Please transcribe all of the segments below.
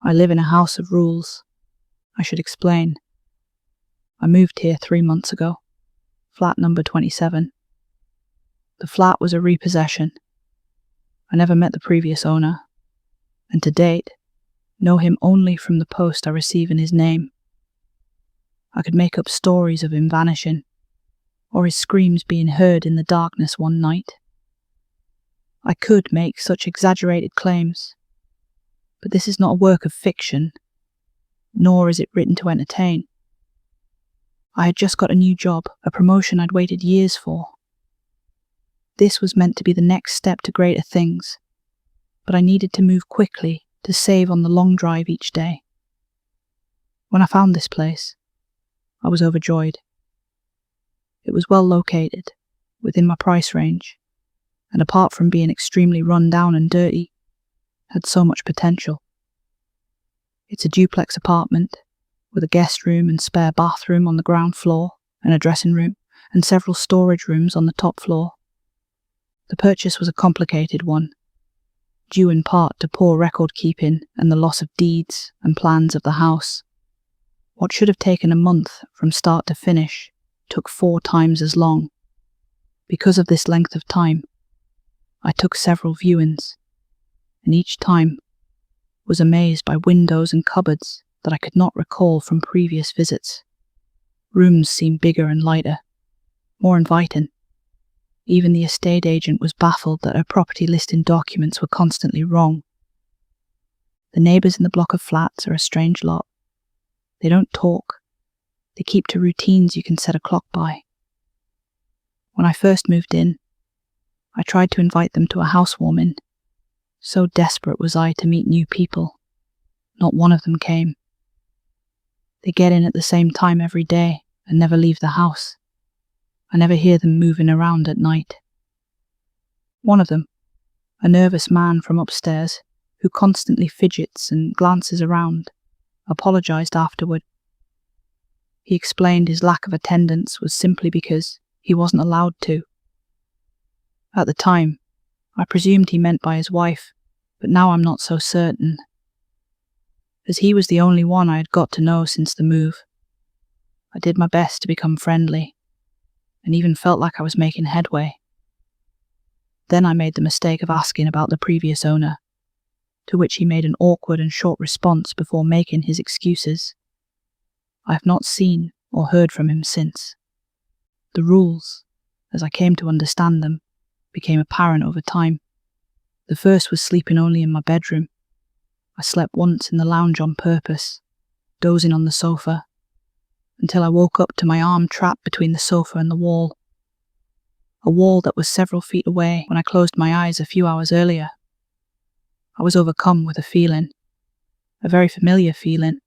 I live in a house of rules. I should explain. I moved here 3 months ago. Flat number 27. The flat was a repossession. I never met the previous owner, and to date, know him only from the post I receive in his name. I could make up stories of him vanishing, or his screams being heard in the darkness one night. I could make such exaggerated claims, but this is not a work of fiction, nor is it written to entertain. I had just got a new job, a promotion I'd waited years for. This was meant to be the next step to greater things, but I needed to move quickly to save on the long drive each day. When I found this place, I was overjoyed. It was well located, within my price range, and apart from being extremely run down and dirty, had so much potential. It's a duplex apartment, with a guest room and spare bathroom on the ground floor, and a dressing room, and several storage rooms on the top floor. The purchase was a complicated one, due in part to poor record keeping and the loss of deeds and plans of the house. What should have taken a month from start to finish took 4 times as long. Because of this length of time, I took several viewings, and each time was amazed by windows and cupboards that I could not recall from previous visits. Rooms seemed bigger and lighter, more inviting. Even the estate agent was baffled that her property listing documents were constantly wrong. The neighbours in the block of flats are a strange lot. They don't talk. They keep to routines you can set a clock by. When I first moved in, I tried to invite them to a housewarming. So desperate was I to meet new people. Not one of them came. They get in at the same time every day and never leave the house. I never hear them moving around at night. One of them, a nervous man from upstairs, who constantly fidgets and glances around, apologised afterward. He explained his lack of attendance was simply because he wasn't allowed to. At the time, I presumed he meant by his wife, but now I'm not so certain. As he was the only one I had got to know since the move, I did my best to become friendly, and even felt like I was making headway. Then I made the mistake of asking about the previous owner, to which he made an awkward and short response before making his excuses. I have not seen or heard from him since. The rules, as I came to understand them, became apparent over time. The first was sleeping only in my bedroom. I slept once in the lounge on purpose, dozing on the sofa, until I woke up to my arm trapped between the sofa and the wall. A wall that was several feet away when I closed my eyes a few hours earlier. I was overcome with a feeling, a very familiar feeling,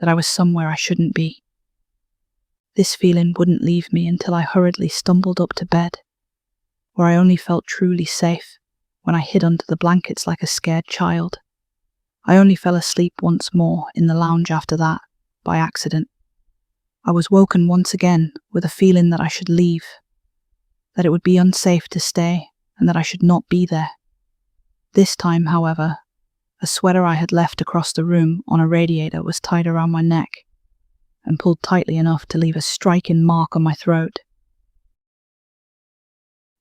that I was somewhere I shouldn't be. This feeling wouldn't leave me until I hurriedly stumbled up to bed, where I only felt truly safe when I hid under the blankets like a scared child. I only fell asleep once more in the lounge after that, by accident. I was woken once again with a feeling that I should leave, that it would be unsafe to stay, and that I should not be there. This time, however, a sweater I had left across the room on a radiator was tied around my neck and pulled tightly enough to leave a striking mark on my throat.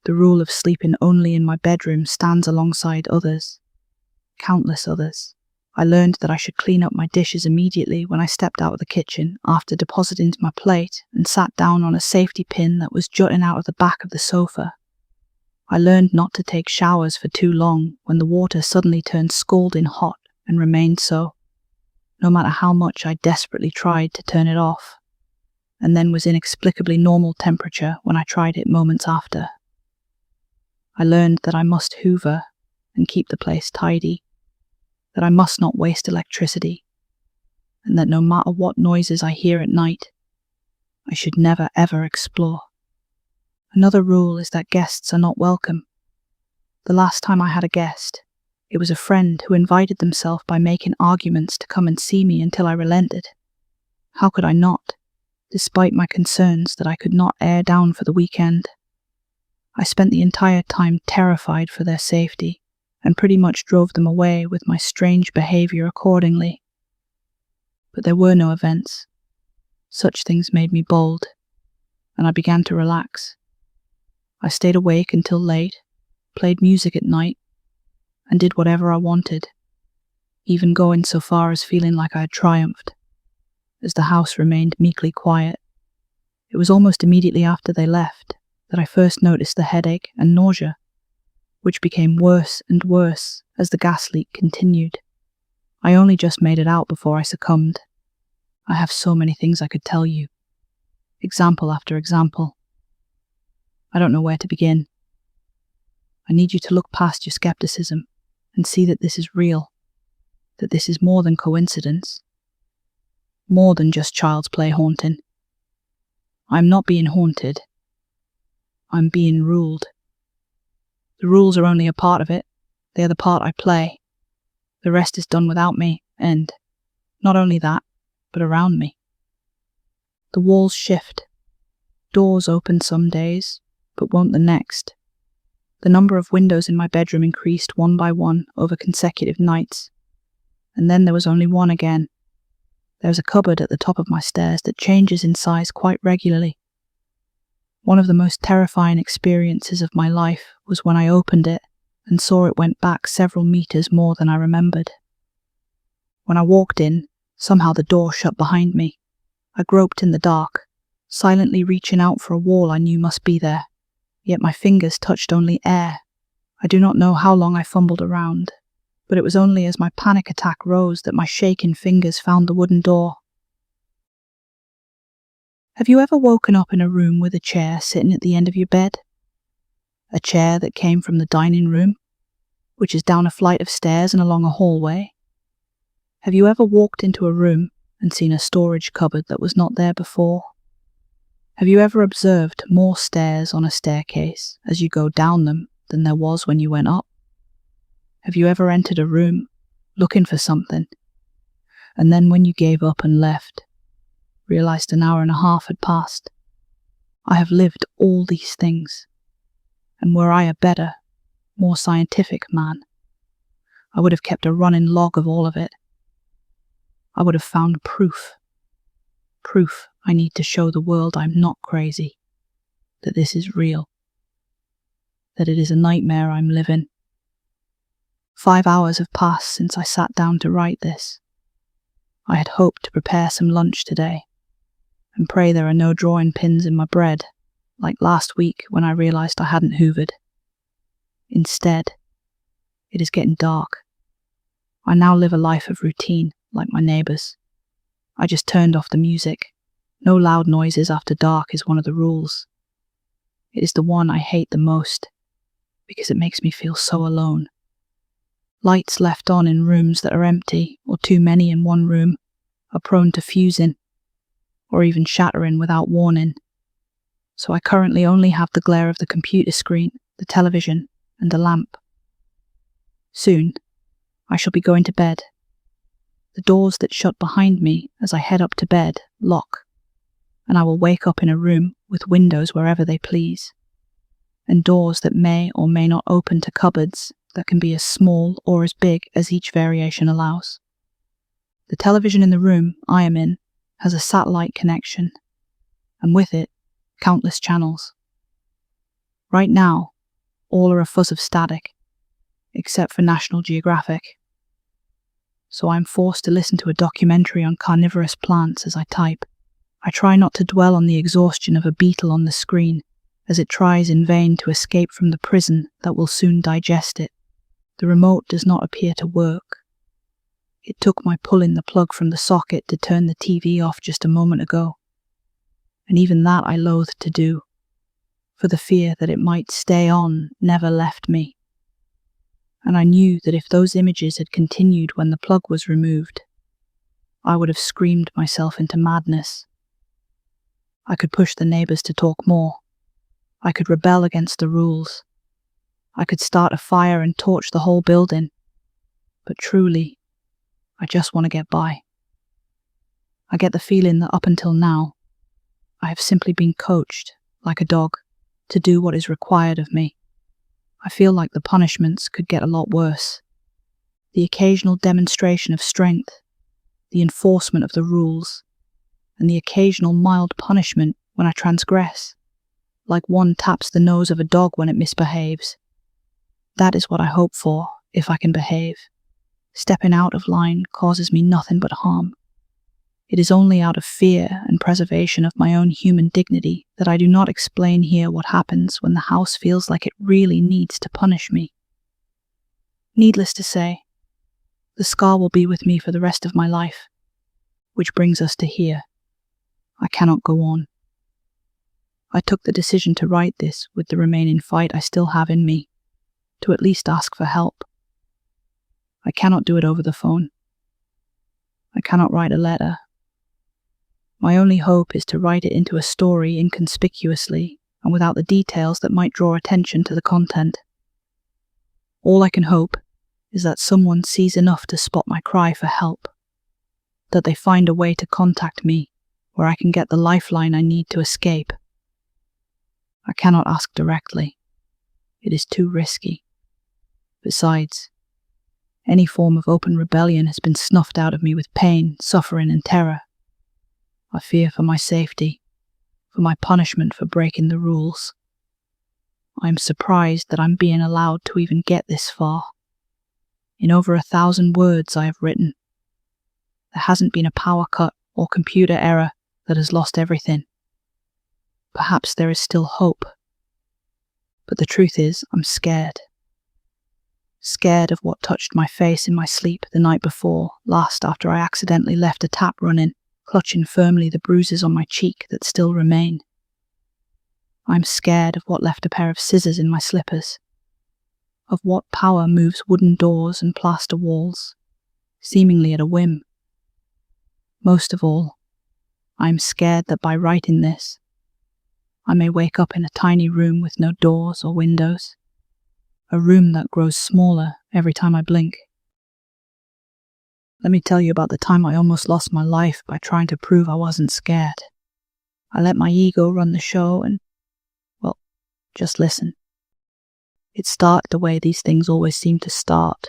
The rule of sleeping only in my bedroom stands alongside others, countless others. I learned that I should clean up my dishes immediately when I stepped out of the kitchen after depositing my plate and sat down on a safety pin that was jutting out of the back of the sofa. I learned not to take showers for too long when the water suddenly turned scalding hot and remained so, no matter how much I desperately tried to turn it off, and then was inexplicably normal temperature when I tried it moments after. I learned that I must hoover and keep the place tidy, that I must not waste electricity, and that no matter what noises I hear at night, I should never ever explore. Another rule is that guests are not welcome. The last time I had a guest, it was a friend who invited themselves by making arguments to come and see me until I relented. How could I not, despite my concerns that I could not air down for the weekend? I spent the entire time terrified for their safety and pretty much drove them away with my strange behavior accordingly. But there were no events. Such things made me bold, and I began to relax. I stayed awake until late, played music at night, and did whatever I wanted, even going so far as feeling like I had triumphed, as the house remained meekly quiet. It was almost immediately after they left that I first noticed the headache and nausea, which became worse and worse as the gas leak continued. I only just made it out before I succumbed. I have so many things I could tell you, example after example. I don't know where to begin. I need you to look past your skepticism and see that this is real, that this is more than coincidence, more than just child's play haunting. I'm not being haunted. I'm being ruled. The rules are only a part of it. They are the part I play. The rest is done without me, and not only that, but around me. The walls shift. Doors open some days, but won't the next. The number of windows in my bedroom increased one by one over consecutive nights, and then there was only one again. There's a cupboard at the top of my stairs that changes in size quite regularly. One of the most terrifying experiences of my life was when I opened it and saw it went back several meters more than I remembered. When I walked in, somehow the door shut behind me. I groped in the dark, silently reaching out for a wall I knew must be there, yet my fingers touched only air. I do not know how long I fumbled around, but it was only as my panic attack rose that my shaking fingers found the wooden door. Have you ever woken up in a room with a chair sitting at the end of your bed? A chair that came from the dining room, which is down a flight of stairs and along a hallway? Have you ever walked into a room and seen a storage cupboard that was not there before? Have you ever observed more stairs on a staircase as you go down them than there was when you went up? Have you ever entered a room looking for something, and then when you gave up and left, realized an hour and a half had passed? I have lived all these things, and were I a better, more scientific man, I would have kept a running log of all of it. I would have found proof I need to show the world I'm not crazy, that this is real, that it is a nightmare I'm living. 5 hours have passed since I sat down to write this. I had hoped to prepare some lunch today, and pray there are no drawing pins in my bread, like last week when I realized I hadn't hoovered. Instead, it is getting dark. I now live a life of routine, like my neighbours. I just turned off the music. No loud noises after dark is one of the rules. It is the one I hate the most, because it makes me feel so alone. Lights left on in rooms that are empty, or too many in one room, are prone to fusing, or even shattering without warning. So I currently only have the glare of the computer screen, the television, and a lamp. Soon, I shall be going to bed. The doors that shut behind me as I head up to bed lock, and I will wake up in a room with windows wherever they please, and doors that may or may not open to cupboards that can be as small or as big as each variation allows. The television in the room I am in has a satellite connection, and with it, countless channels. Right now, all are a fuzz of static, except for National Geographic. So I'm forced to listen to a documentary on carnivorous plants as I type. I try not to dwell on the exhaustion of a beetle on the screen, as it tries in vain to escape from the prison that will soon digest it. The remote does not appear to work. It took my pulling the plug from the socket to turn the TV off just a moment ago, and even that I loathed to do, for the fear that it might stay on never left me. And I knew that if those images had continued when the plug was removed, I would have screamed myself into madness. I could push the neighbours to talk more. I could rebel against the rules. I could start a fire and torch the whole building. But truly, I just want to get by. I get the feeling that up until now, I have simply been coached, like a dog, to do what is required of me. I feel like the punishments could get a lot worse. The occasional demonstration of strength, the enforcement of the rules, and the occasional mild punishment when I transgress, like one taps the nose of a dog when it misbehaves. That is what I hope for, if I can behave. Stepping out of line causes me nothing but harm. It is only out of fear and preservation of my own human dignity that I do not explain here what happens when the house feels like it really needs to punish me. Needless to say, the scar will be with me for the rest of my life, which brings us to here. I cannot go on. I took the decision to write this with the remaining fight I still have in me, to at least ask for help. I cannot do it over the phone. I cannot write a letter. My only hope is to write it into a story inconspicuously and without the details that might draw attention to the content. All I can hope is that someone sees enough to spot my cry for help, that they find a way to contact me where I can get the lifeline I need to escape. I cannot ask directly. It is too risky. Besides, any form of open rebellion has been snuffed out of me with pain, suffering, and terror. I fear for my safety, for my punishment for breaking the rules. I am surprised that I'm being allowed to even get this far. In over 1,000 words I have written. There hasn't been a power cut or computer error that has lost everything. Perhaps there is still hope. But the truth is, I'm scared. Scared of what touched my face in my sleep the night before, last after I accidentally left a tap running, clutching firmly the bruises on my cheek that still remain. I'm scared of what left a pair of scissors in my slippers, of what power moves wooden doors and plaster walls, seemingly at a whim. Most of all, I'm scared that by writing this, I may wake up in a tiny room with no doors or windows, a room that grows smaller every time I blink. Let me tell you about the time I almost lost my life by trying to prove I wasn't scared. I let my ego run the show and, well, just listen. It started the way these things always seem to start,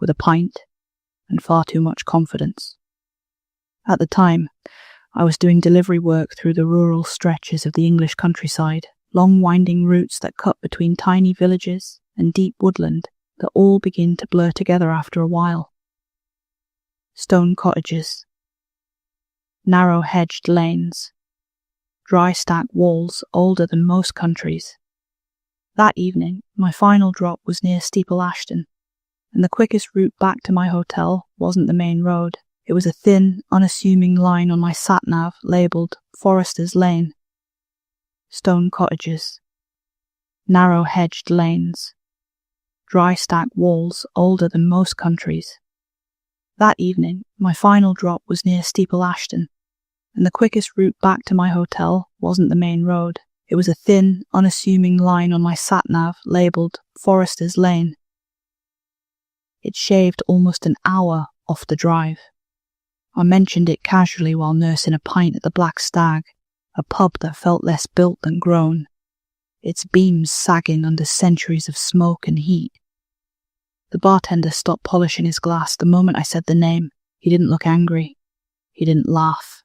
with a pint and far too much confidence. At the time, I was doing delivery work through the rural stretches of the English countryside, long winding routes that cut between tiny villages and deep woodland that all begin to blur together after a while. Stone cottages, narrow hedged lanes, dry stack walls older than most countries. That evening, my final drop was near Steeple Ashton, and the quickest route back to my hotel wasn't the main road. It was a thin, unassuming line on my sat-nav labelled Forester's Lane. Stone cottages, narrow hedged lanes, dry stack walls older than most countries. That evening, my final drop was near Steeple Ashton, and the quickest route back to my hotel wasn't the main road. It was a thin, unassuming line on my sat-nav labelled Forester's Lane. It shaved almost an hour off the drive. I mentioned it casually while nursing a pint at the Black Stag, a pub that felt less built than grown, its beams sagging under centuries of smoke and heat. The bartender stopped polishing his glass the moment I said the name. He didn't look angry. He didn't laugh.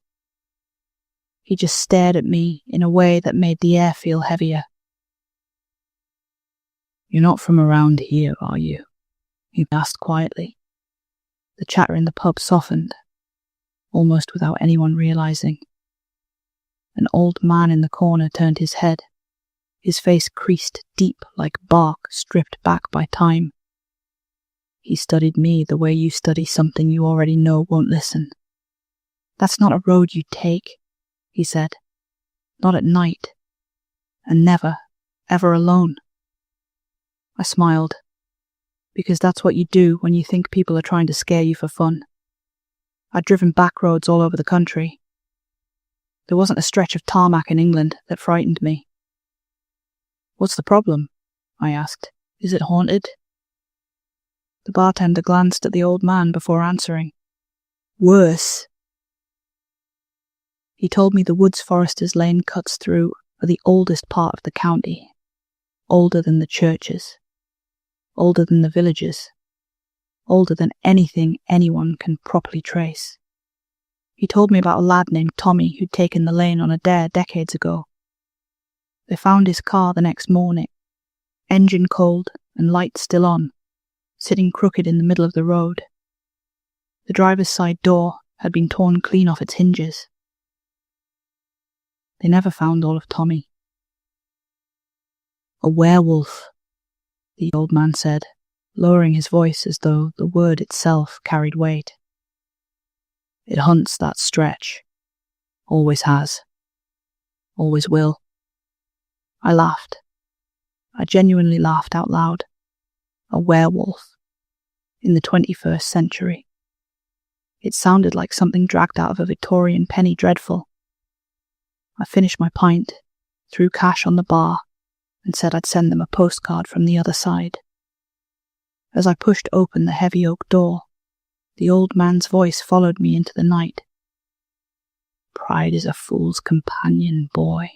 He just stared at me in a way that made the air feel heavier. "You're not from around here, are you?" he asked quietly. The chatter in the pub softened, almost without anyone realizing. An old man in the corner turned his head, his face creased deep like bark stripped back by time. He studied me the way you study something you already know won't listen. "That's not a road you take," he said. "Not at night. And never, ever alone." I smiled, because that's what you do when you think people are trying to scare you for fun. I'd driven back roads all over the country. There wasn't a stretch of tarmac in England that frightened me. "What's the problem?" I asked. "Is it haunted?" The bartender glanced at the old man before answering. "Worse." He told me the woods Forester's Lane cuts through are the oldest part of the county. older than the churches, older than the villages, older than anything anyone can properly trace. He told me about a lad named Tommy who'd taken the lane on a dare decades ago. They found his car the next morning, engine cold and lights still on, sitting crooked in the middle of the road. The driver's side door had been torn clean off its hinges. They never found all of Tommy. "A werewolf," the old man said, lowering his voice as though the word itself carried weight. "It hunts that stretch. Always has. Always will." I laughed. I genuinely laughed out loud. A werewolf. In the 21st century. It sounded like something dragged out of a Victorian penny dreadful. I finished my pint, threw cash on the bar, and said I'd send them a postcard from the other side. As I pushed open the heavy oak door, the old man's voice followed me into the night. "Pride is a fool's companion, boy."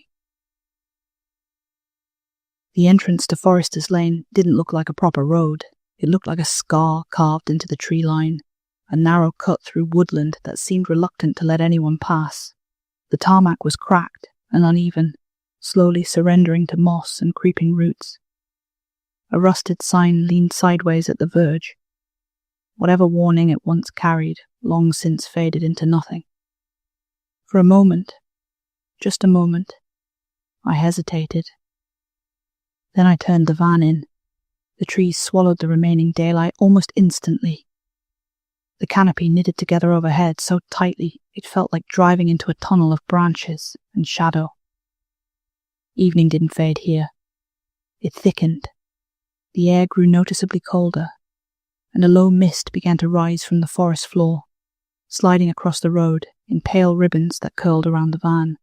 The entrance to Forester's Lane didn't look like a proper road. It looked like a scar carved into the tree line, a narrow cut through woodland that seemed reluctant to let anyone pass. The tarmac was cracked and uneven, slowly surrendering to moss and creeping roots. A rusted sign leaned sideways at the verge. Whatever warning it once carried, long since faded into nothing. For a moment, just a moment, I hesitated. Then I turned the van in. The trees swallowed the remaining daylight almost instantly. The canopy knitted together overhead so tightly it felt like driving into a tunnel of branches and shadow. Evening didn't fade here. It thickened. The air grew noticeably colder, and a low mist began to rise from the forest floor, sliding across the road in pale ribbons that curled around the van.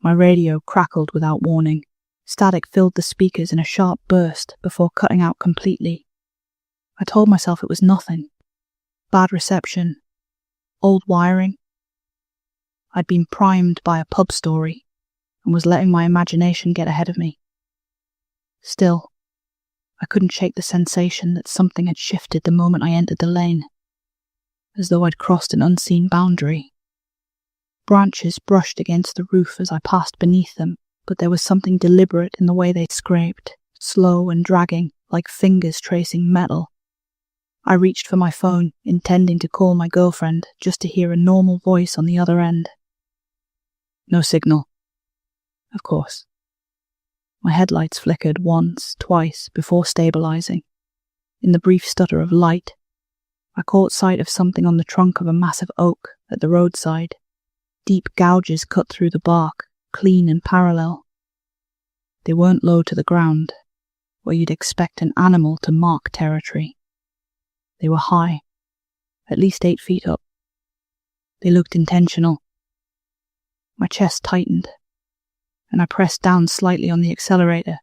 My radio crackled without warning. Static filled the speakers in a sharp burst before cutting out completely. I told myself it was nothing. Bad reception. Old wiring. I'd been primed by a pub story and was letting my imagination get ahead of me. Still, I couldn't shake the sensation that something had shifted the moment I entered the lane, as though I'd crossed an unseen boundary. Branches brushed against the roof as I passed beneath them, but there was something deliberate in the way they scraped, slow and dragging, like fingers tracing metal. I reached for my phone, intending to call my girlfriend, just to hear a normal voice on the other end. No signal. Of course. My headlights flickered once, twice, before stabilizing. In the brief stutter of light, I caught sight of something on the trunk of a massive oak at the roadside. Deep gouges cut through the bark, clean and parallel. They weren't low to the ground, where you'd expect an animal to mark territory. They were high, at least 8 feet up. They looked intentional. My chest tightened, and I pressed down slightly on the accelerator.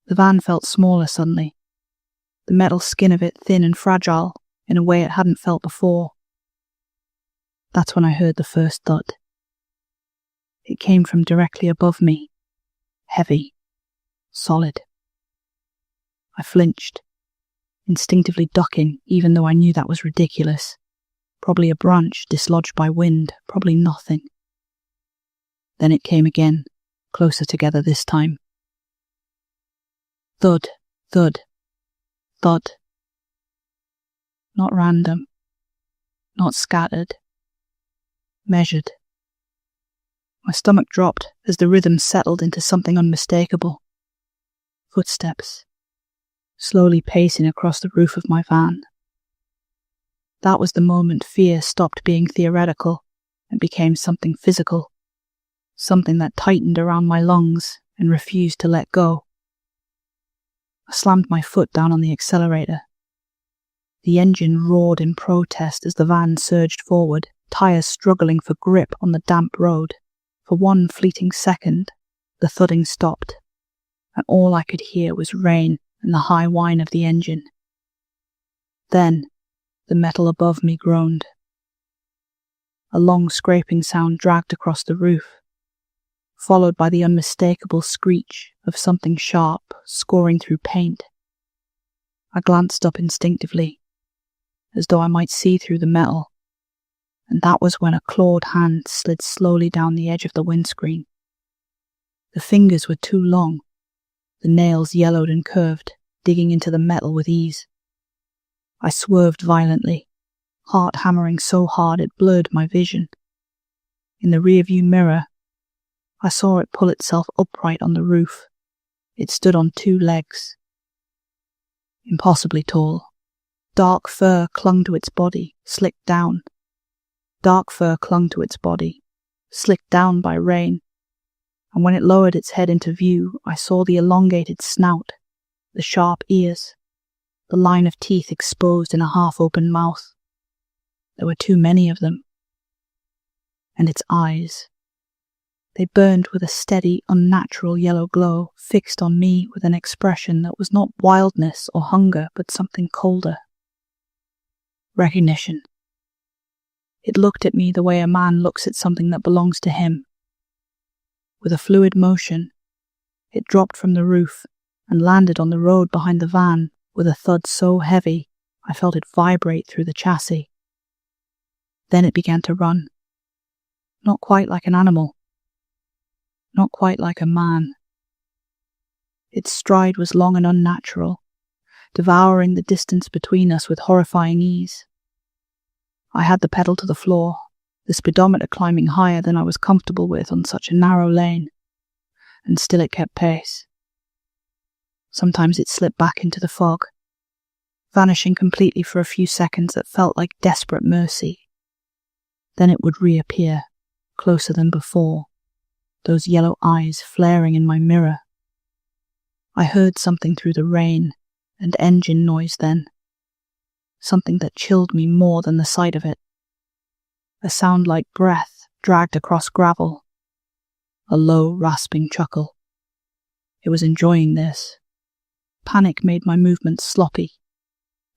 The van felt smaller suddenly, the metal skin of it thin and fragile in a way it hadn't felt before. That's when I heard the first thud. It came from directly above me, heavy, solid. I flinched, instinctively ducking even though I knew that was ridiculous. Probably a branch dislodged by wind, probably nothing. Then it came again, closer together this time. Thud, thud, thud. Not random, not scattered, measured. My stomach dropped as the rhythm settled into something unmistakable. Footsteps, slowly pacing across the roof of my van. That was the moment fear stopped being theoretical and became something physical, something that tightened around my lungs and refused to let go. I slammed my foot down on the accelerator. The engine roared in protest as the van surged forward, tires struggling for grip on the damp road. For one fleeting second, the thudding stopped, and all I could hear was rain and the high whine of the engine. Then, the metal above me groaned. A long scraping sound dragged across the roof. followed by the unmistakable screech of something sharp scoring through paint. I glanced up instinctively, as though I might see through the metal, and that was when a clawed hand slid slowly down the edge of the windscreen. The fingers were too long, the nails yellowed and curved, digging into the metal with ease. I swerved violently, heart hammering so hard it blurred my vision. In the rearview mirror, I saw it pull itself upright on the roof. It stood on 2 legs. Impossibly tall. Dark fur clung to its body, slicked down. Dark fur clung to its body, slicked down by rain. And when it lowered its head into view, I saw the elongated snout, the sharp ears, the line of teeth exposed in a half-open mouth. There were too many of them. And its eyes. They burned with a steady, unnatural yellow glow, fixed on me with an expression that was not wildness or hunger, but something colder. Recognition. It looked at me the way a man looks at something that belongs to him. With a fluid motion, it dropped from the roof and landed on the road behind the van with a thud so heavy I felt it vibrate through the chassis. Then it began to run. Not quite like an animal. Not quite like a man. Its stride was long and unnatural, devouring the distance between us with horrifying ease. I had the pedal to the floor, the speedometer climbing higher than I was comfortable with on such a narrow lane, and still it kept pace. Sometimes it slipped back into the fog, vanishing completely for a few seconds that felt like desperate mercy. Then it would reappear, closer than before, those yellow eyes flaring in my mirror. I heard something through the rain and engine noise then, something that chilled me more than the sight of it. A sound like breath dragged across gravel, a low, rasping chuckle. It was enjoying this. Panic made my movements sloppy.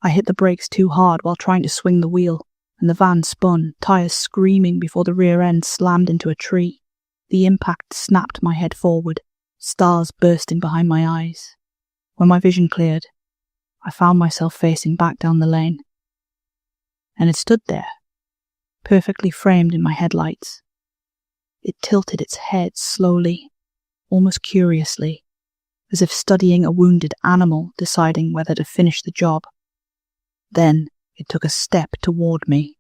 I hit the brakes too hard while trying to swing the wheel, and the van spun, tires screaming before the rear end slammed into a tree. The impact snapped my head forward, stars bursting behind my eyes. When my vision cleared, I found myself facing back down the lane. And it stood there, perfectly framed in my headlights. It tilted its head slowly, almost curiously, as if studying a wounded animal deciding whether to finish the job. Then it took a step toward me.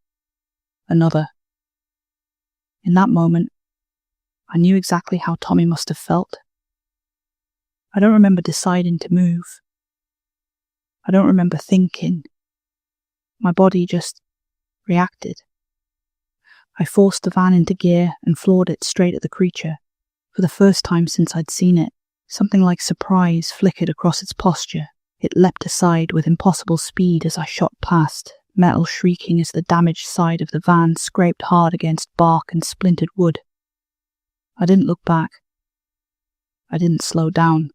Another. In that moment, I knew exactly how Tommy must have felt. I don't remember deciding to move. I don't remember thinking. My body just reacted. I forced the van into gear and floored it straight at the creature. For the first time since I'd seen it, something like surprise flickered across its posture. It leapt aside with impossible speed as I shot past, metal shrieking as the damaged side of the van scraped hard against bark and splintered wood. I didn't look back. I didn't slow down.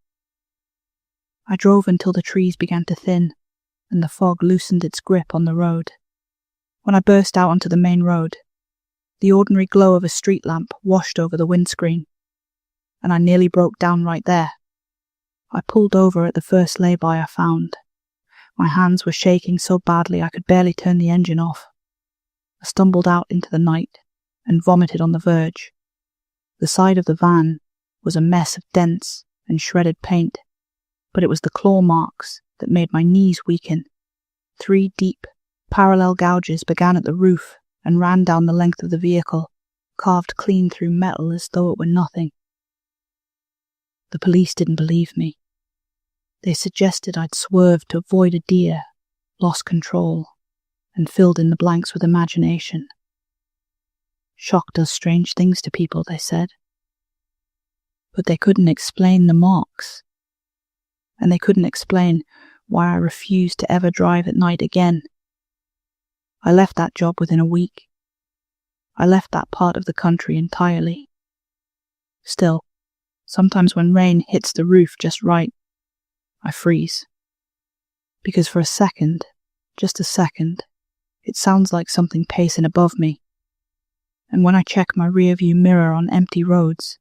I drove until the trees began to thin, and the fog loosened its grip on the road. When I burst out onto the main road, the ordinary glow of a street lamp washed over the windscreen, and I nearly broke down right there. I pulled over at the first lay-by I found. My hands were shaking so badly I could barely turn the engine off. I stumbled out into the night and vomited on the verge. The side of the van was a mess of dents and shredded paint, but it was the claw marks that made my knees weaken. 3 deep, parallel gouges began at the roof and ran down the length of the vehicle, carved clean through metal as though it were nothing. The police didn't believe me. They suggested I'd swerved to avoid a deer, lost control, and filled in the blanks with imagination. Shock does strange things to people, they said. But they couldn't explain the marks. And they couldn't explain why I refused to ever drive at night again. I left that job within a week. I left that part of the country entirely. Still, sometimes when rain hits the roof just right, I freeze. Because for a second, just a second, it sounds like something pacing above me. And when I check my rearview mirror on empty roads,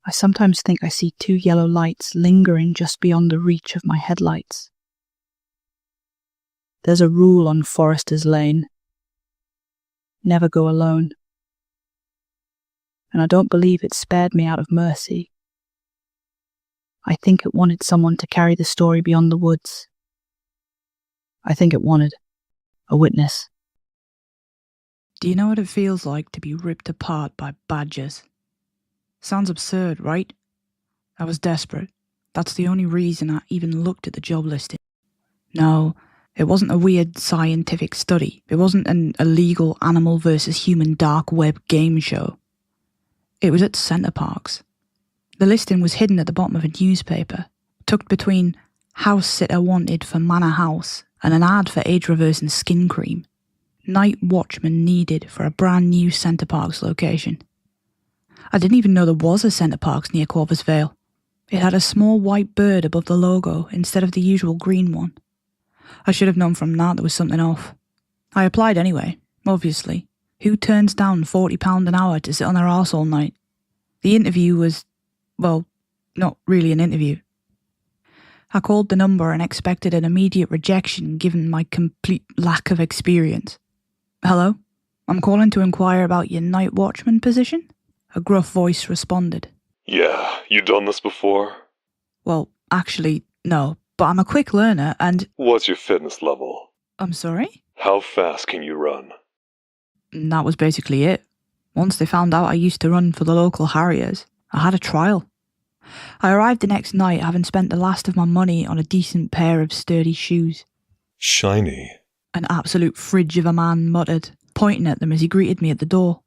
I sometimes think I see 2 yellow lights lingering just beyond the reach of my headlights. There's a rule on Forester's Lane. Never go alone. And I don't believe it spared me out of mercy. I think it wanted someone to carry the story beyond the woods. I think it wanted a witness. Do you know what it feels like to be ripped apart by badgers? Sounds absurd, right? I was desperate. That's the only reason I even looked at the job listing. No, it wasn't a weird scientific study. It wasn't an illegal animal versus human dark web game show. It was at Centre Parcs. The listing was hidden at the bottom of a newspaper, tucked between house sitter wanted for Manor House and an ad for age-reversing skin cream. Night watchman needed for a brand new Centre Parcs location. I didn't even know there was a Centre Parcs near Corvus Vale. It had a small white bird above the logo instead of the usual green one. I should have known from that there was something off. I applied anyway, obviously. Who turns down £40 an hour to sit on their arse all night? The interview was, well, not really an interview. I called the number and expected an immediate rejection given my complete lack of experience. Hello? I'm calling to inquire about your night watchman position? A gruff voice responded. Yeah, you done this before? Well, actually, no, but I'm a quick learner and... What's your fitness level? I'm sorry? How fast can you run? And that was basically it. Once they found out I used to run for the local Harriers, I had a trial. I arrived the next night having spent the last of my money on a decent pair of sturdy shoes. Shiny. An absolute fridge of a man muttered, pointing at them as he greeted me at the door.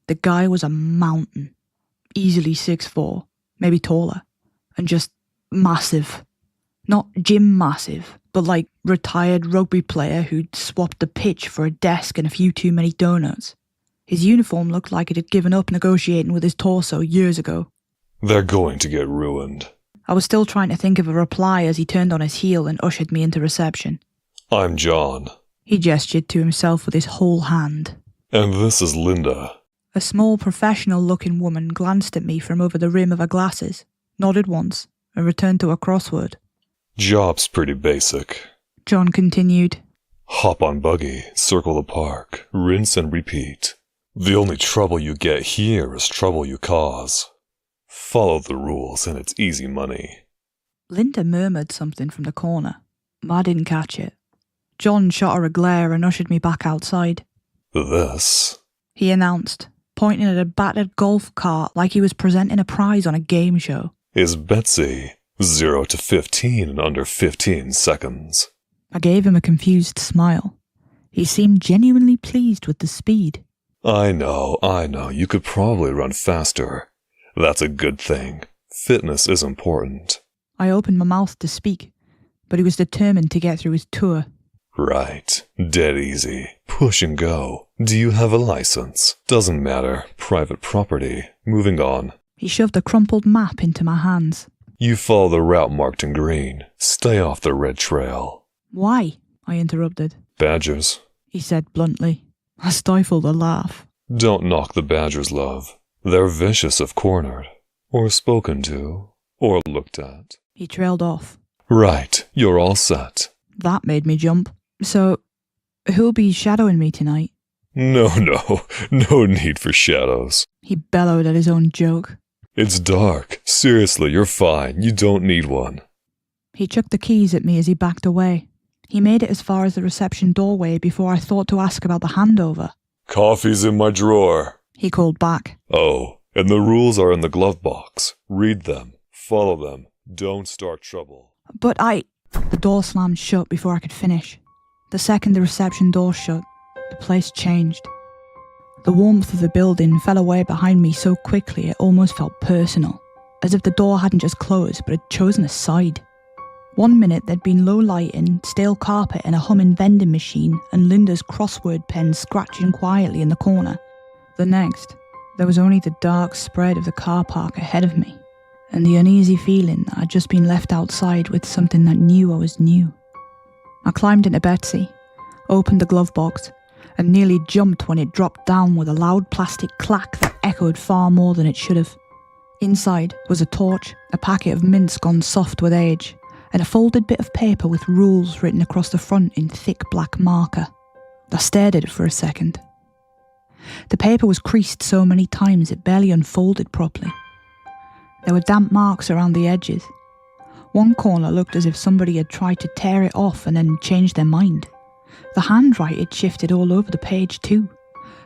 The guy was a mountain. Easily 6'4", maybe taller, and just massive. Not gym massive, but like retired rugby player who'd swapped the pitch for a desk and a few too many donuts. His uniform looked like it had given up negotiating with his torso years ago. They're going to get ruined. I was still trying to think of a reply as he turned on his heel and ushered me into reception. I'm John. He gestured to himself with his whole hand. And this is Linda. A small professional-looking woman glanced at me from over the rim of her glasses, nodded once, and returned to her crossword. Job's pretty basic. John continued. Hop on buggy, circle the park, rinse and repeat. The only trouble you get here is trouble you cause. Follow the rules and it's easy money. Linda murmured something from the corner, but I didn't catch it. John shot her a glare and ushered me back outside. This, he announced, pointing at a battered golf cart like he was presenting a prize on a game show. is Betsy. 0 to 15 in under 15 seconds. I gave him a confused smile. He seemed genuinely pleased with the speed. I know, you could probably run faster. That's a good thing. Fitness is important. I opened my mouth to speak, but he was determined to get through his tour. Right. Dead easy. Push and go. Do you have a license? Doesn't matter. Private property. Moving on. He shoved a crumpled map into my hands. You follow the route marked in green. Stay off the red trail. Why? I interrupted. Badgers. He said bluntly. I stifled a laugh. Don't knock the badgers, love. They're vicious if cornered, or spoken to, or looked at. He trailed off. Right, you're all set. That made me jump. So, who'll be shadowing me tonight? No need for shadows. He bellowed at his own joke. It's dark. Seriously, you're fine. You don't need one. He chucked the keys at me as he backed away. He made it as far as the reception doorway before I thought to ask about the handover. Coffee's in my drawer. He called back. Oh, and the rules are in the glove box. Read them. Follow them. Don't start trouble. But The door slammed shut before I could finish. The second the reception door shut, the place changed. The warmth of the building fell away behind me so quickly it almost felt personal, as if the door hadn't just closed but had chosen a side. 1 minute there'd been low lighting, stale carpet and a humming vending machine and Linda's crossword pen scratching quietly in the corner. The next, there was only the dark spread of the car park ahead of me, and the uneasy feeling that I'd just been left outside with something that knew I was new. I climbed into Betsy, opened the glove box, and nearly jumped when it dropped down with a loud plastic clack that echoed far more than it should have. Inside was a torch, a packet of mints gone soft with age, and a folded bit of paper with rules written across the front in thick black marker. I stared at it for a second. The paper was creased so many times it barely unfolded properly. There were damp marks around the edges. One corner looked as if somebody had tried to tear it off and then changed their mind. The handwriting had shifted all over the page too.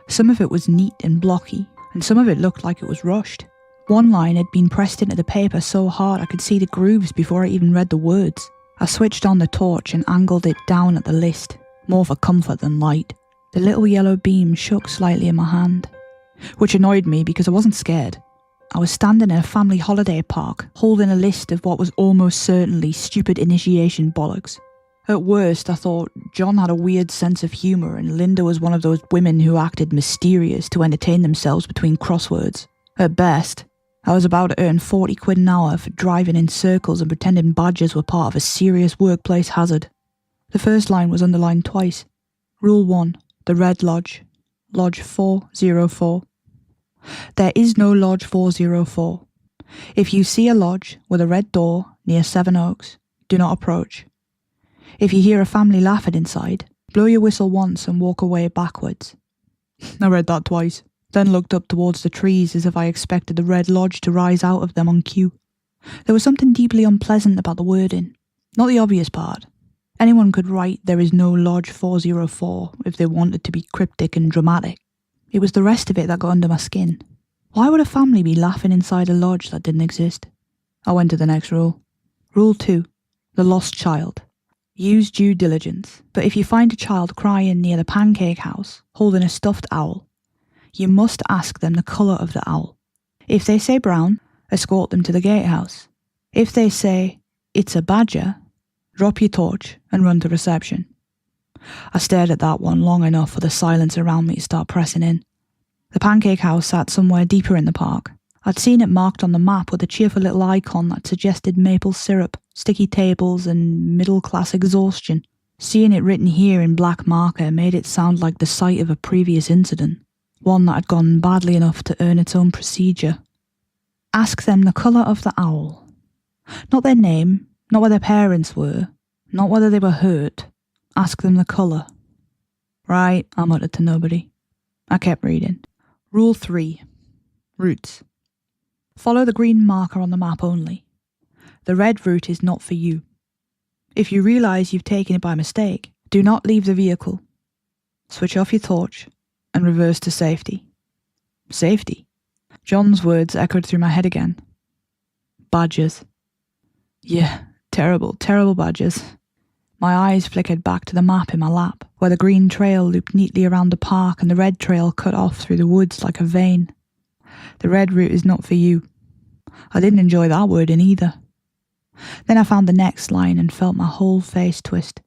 Some of it was neat and blocky, and some of it looked like it was rushed. One line had been pressed into the paper so hard I could see the grooves before I even read the words. I switched on the torch and angled it down at the list, more for comfort than light. The little yellow beam shook slightly in my hand, which annoyed me because I wasn't scared. I was standing in a family holiday park, holding a list of what was almost certainly stupid initiation bollocks. At worst, I thought John had a weird sense of humour and Linda was one of those women who acted mysterious to entertain themselves between crosswords. At best, I was about to earn 40 quid an hour for driving in circles and pretending badgers were part of a serious workplace hazard. The first line was underlined twice. Rule 1. The Red Lodge. Lodge 404. There is no Lodge 404. If you see a lodge with a red door near Seven Oaks, do not approach. If you hear a family laughing inside, blow your whistle once and walk away backwards. I read that twice, then looked up towards the trees as if I expected the Red Lodge to rise out of them on cue. There was something deeply unpleasant about the wording, not the obvious part. Anyone could write there is no Lodge 404 if they wanted to be cryptic and dramatic. It was the rest of it that got under my skin. Why would a family be laughing inside a lodge that didn't exist? I went to the next rule. Rule 2. The Lost Child. Use due diligence, but if you find a child crying near the pancake house, holding a stuffed owl, you must ask them the colour of the owl. If they say brown, escort them to the gatehouse. If they say, it's a badger, drop your torch and run to reception. I stared at that one long enough for the silence around me to start pressing in. The pancake house sat somewhere deeper in the park. I'd seen it marked on the map with a cheerful little icon that suggested maple syrup, sticky tables and middle-class exhaustion. Seeing it written here in black marker made it sound like the site of a previous incident, one that had gone badly enough to earn its own procedure. Ask them the colour of the owl. Not their name, not where their parents were, not whether they were hurt. Ask them the colour. Right, I muttered to nobody. I kept reading. Rule 3. Routes. Follow the green marker on the map only. The red route is not for you. If you realise you've taken it by mistake, do not leave the vehicle. Switch off your torch and reverse to safety. Safety? John's words echoed through my head again. Badgers. Yeah, terrible, terrible badgers. My eyes flickered back to the map in my lap, where the green trail looped neatly around the park and the red trail cut off through the woods like a vein. The red route is not for you. I didn't enjoy that wording either. Then I found the next line and felt my whole face twist.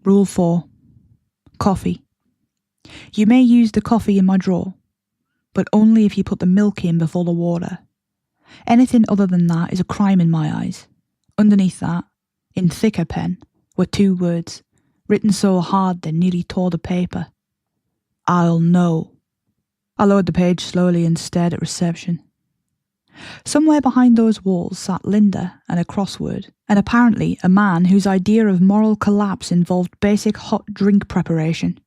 Rule 4. Coffee. You may use the coffee in my drawer, but only if you put the milk in before the water. Anything other than that is a crime in my eyes. Underneath that, in thicker pen, were 2 words, written so hard they nearly tore the paper. I'll know. I lowered the page slowly and stared at reception. Somewhere behind those walls sat Linda and a crossword, and apparently a man whose idea of moral collapse involved basic hot drink preparation.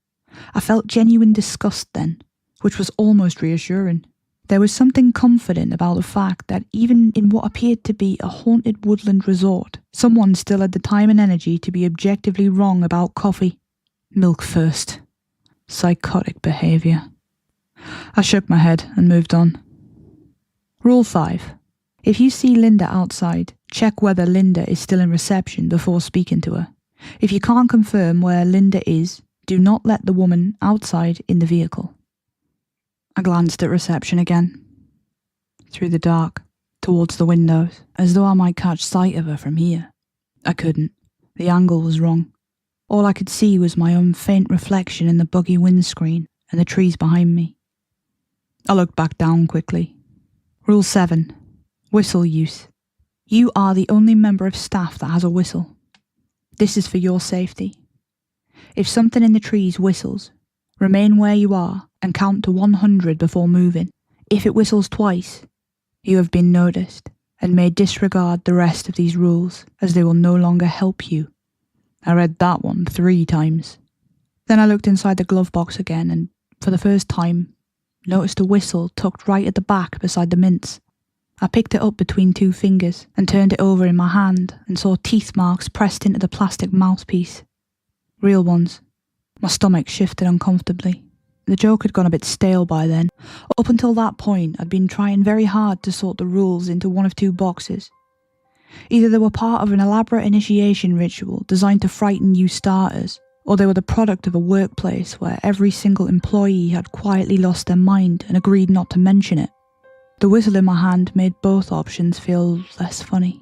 I felt genuine disgust then, which was almost reassuring. There was something comforting about the fact that even in what appeared to be a haunted woodland resort, someone still had the time and energy to be objectively wrong about coffee. Milk first. Psychotic behaviour. I shook my head and moved on. Rule 5. If you see Linda outside, check whether Linda is still in reception before speaking to her. If you can't confirm where Linda is, do not let the woman outside in the vehicle. I glanced at reception again. Through the dark, towards the windows, as though I might catch sight of her from here. I couldn't. The angle was wrong. All I could see was my own faint reflection in the buggy windscreen and the trees behind me. I looked back down quickly. Rule 7. Whistle use. You are the only member of staff that has a whistle. This is for your safety. If something in the trees whistles, remain where you are and count to 100 before moving. If it whistles twice, You have been noticed and may disregard the rest of these rules as they will no longer help you. I read that one 3 times. Then I looked inside the glove box again and, for the first time, noticed a whistle tucked right at the back beside the mints. I picked it up between 2 fingers and turned it over in my hand and saw teeth marks pressed into the plastic mouthpiece. Real ones. My stomach shifted uncomfortably. The joke had gone a bit stale by then. Up until that point, I'd been trying very hard to sort the rules into one of 2 boxes. Either they were part of an elaborate initiation ritual designed to frighten new starters, or they were the product of a workplace where every single employee had quietly lost their mind and agreed not to mention it. The whistle in my hand made both options feel less funny.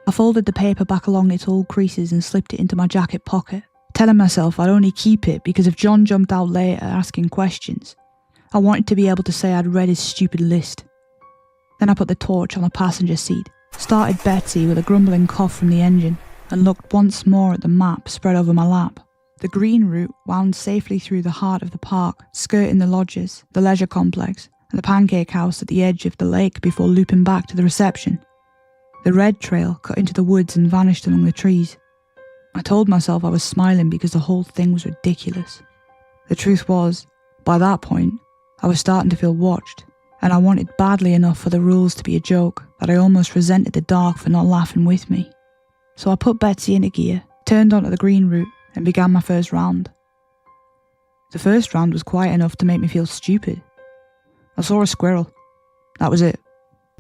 I folded the paper back along its old creases and slipped it into my jacket pocket, telling myself I'd only keep it because if John jumped out later asking questions, I wanted to be able to say I'd read his stupid list. Then I put the torch on the passenger seat, started Betsy with a grumbling cough from the engine, and looked once more at the map spread over my lap. The green route wound safely through the heart of the park, skirting the lodges, the leisure complex, and the pancake house at the edge of the lake before looping back to the reception. The red trail cut into the woods and vanished among the trees. I told myself I was smiling because the whole thing was ridiculous. The truth was, by that point, I was starting to feel watched, and I wanted badly enough for the rules to be a joke that I almost resented the dark for not laughing with me. So I put Betsy into gear, turned onto the green route, and began my first round. The first round was quiet enough to make me feel stupid. I saw a squirrel. That was it.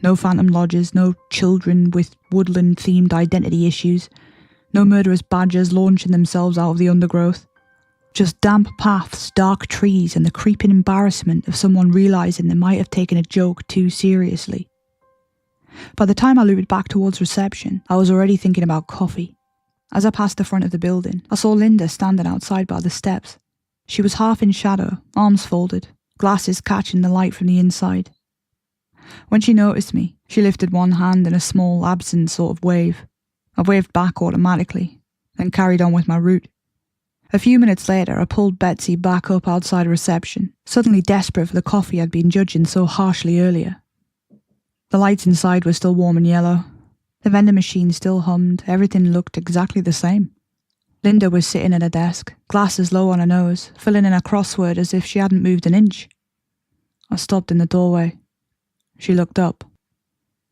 No phantom lodges, no children with woodland-themed identity issues, no murderous badgers launching themselves out of the undergrowth. Just damp paths, dark trees, and the creeping embarrassment of someone realising they might have taken a joke too seriously. By the time I looped back towards reception, I was already thinking about coffee. As I passed the front of the building, I saw Linda standing outside by the steps. She was half in shadow, arms folded, glasses catching the light from the inside. When she noticed me, she lifted one hand in a small, absent sort of wave. I waved back automatically, then carried on with my route. A few minutes later, I pulled Betsy back up outside reception, suddenly desperate for the coffee I'd been judging so harshly earlier. The lights inside were still warm and yellow. The vending machine still hummed. Everything looked exactly the same. Linda was sitting at her desk, glasses low on her nose, filling in a crossword as if she hadn't moved an inch. I stopped in the doorway. She looked up.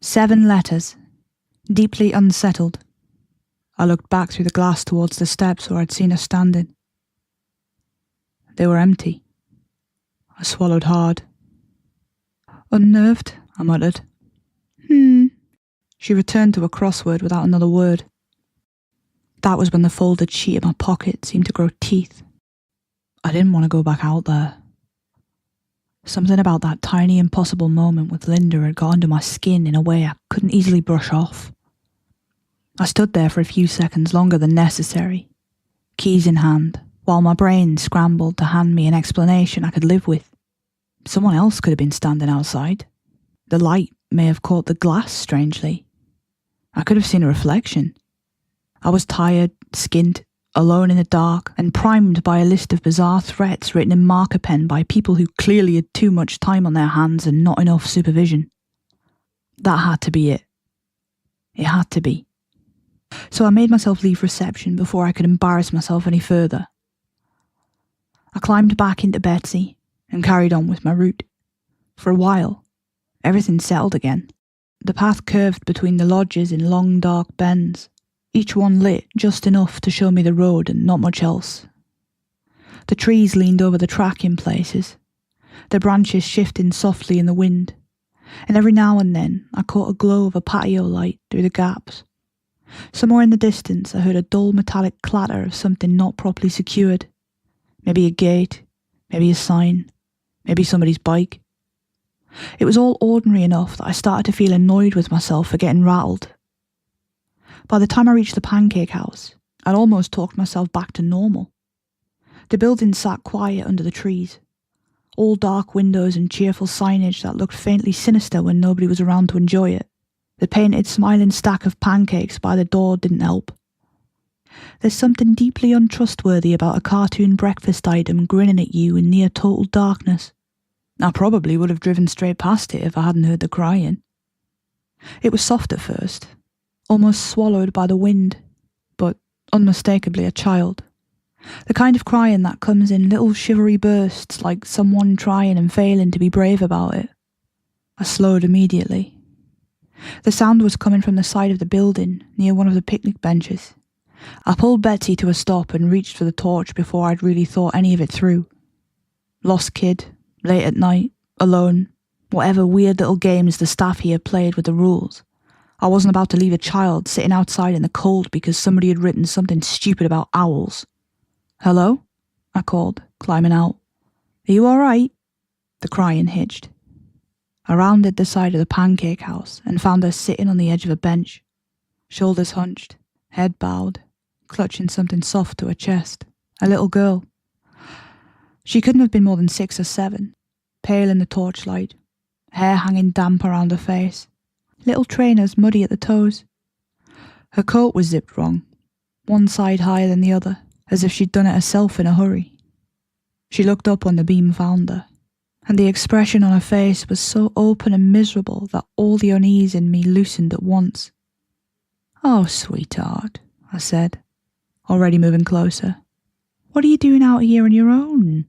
7 letters. Deeply unsettled. I looked back through the glass towards the steps where I'd seen her standing. They were empty. I swallowed hard. Unnerved, I muttered. She returned to a crossword without another word. That was when the folded sheet in my pocket seemed to grow teeth. I didn't want to go back out there. Something about that tiny impossible moment with Linda had got under my skin in a way I couldn't easily brush off. I stood there for a few seconds longer than necessary, keys in hand, while my brain scrambled to hand me an explanation I could live with. Someone else could have been standing outside. The light may have caught the glass strangely. I could have seen a reflection. I was tired, skinned, alone in the dark, and primed by a list of bizarre threats written in marker pen by people who clearly had too much time on their hands and not enough supervision. That had to be it. It had to be. So I made myself leave reception before I could embarrass myself any further. I climbed back into Betsy and carried on with my route. For a while, everything settled again. The path curved between the lodges in long dark bends, each one lit just enough to show me the road and not much else. The trees leaned over the track in places, their branches shifting softly in the wind, and every now and then I caught a glow of a patio light through the gaps. Somewhere in the distance I heard a dull metallic clatter of something not properly secured. Maybe a gate, maybe a sign, maybe somebody's bike. It was all ordinary enough that I started to feel annoyed with myself for getting rattled. By the time I reached the pancake house, I'd almost talked myself back to normal. The building sat quiet under the trees. All dark windows and cheerful signage that looked faintly sinister when nobody was around to enjoy it. The painted smiling stack of pancakes by the door didn't help. There's something deeply untrustworthy about a cartoon breakfast item grinning at you in near total darkness. I probably would have driven straight past it if I hadn't heard the crying. It was soft at first, almost swallowed by the wind, but unmistakably a child. The kind of crying that comes in little shivery bursts, like someone trying and failing to be brave about it. I slowed immediately. The sound was coming from the side of the building, near one of the picnic benches. I pulled Betsy to a stop and reached for the torch before I'd really thought any of it through. Lost kid, late at night, alone, whatever weird little games the staff here played with the rules. I wasn't about to leave a child sitting outside in the cold because somebody had written something stupid about owls. "Hello?" I called, climbing out. "Are you all right?" The crying hitched. I rounded the side of the pancake house and found her sitting on the edge of a bench, shoulders hunched, head bowed, clutching something soft to her chest. A little girl. She couldn't have been more than 6 or 7, pale in the torchlight, hair hanging damp around her face, little trainers muddy at the toes. Her coat was zipped wrong, one side higher than the other, as if she'd done it herself in a hurry. She looked up when the beam found her, and the expression on her face was so open and miserable that all the unease in me loosened at once. "Oh, sweetheart," I said, already moving closer. "What are you doing out here on your own?"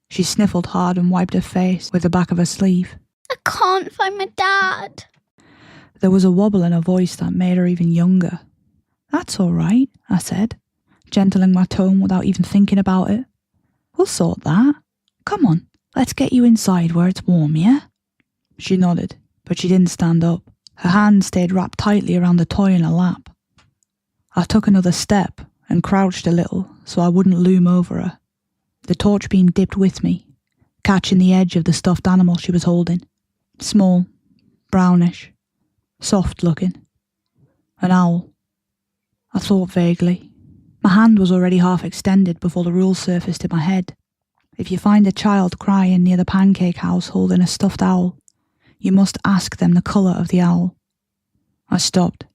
She sniffled hard and wiped her face with the back of her sleeve. "I can't find my dad." There was a wobble in her voice that made her even younger. "That's all right," I said, gentling my tone without even thinking about it. "We'll sort that. Come on, let's get you inside where it's warm, yeah?" She nodded, but she didn't stand up. Her hand stayed wrapped tightly around the toy in her lap. I took another step and crouched a little so I wouldn't loom over her. The torch beam dipped with me, catching the edge of the stuffed animal she was holding. Small, brownish, soft looking. An owl. I thought vaguely. My hand was already half extended before the rule surfaced in my head. If you find a child crying near the pancake house holding a stuffed owl, you must ask them the colour of the owl. I stopped.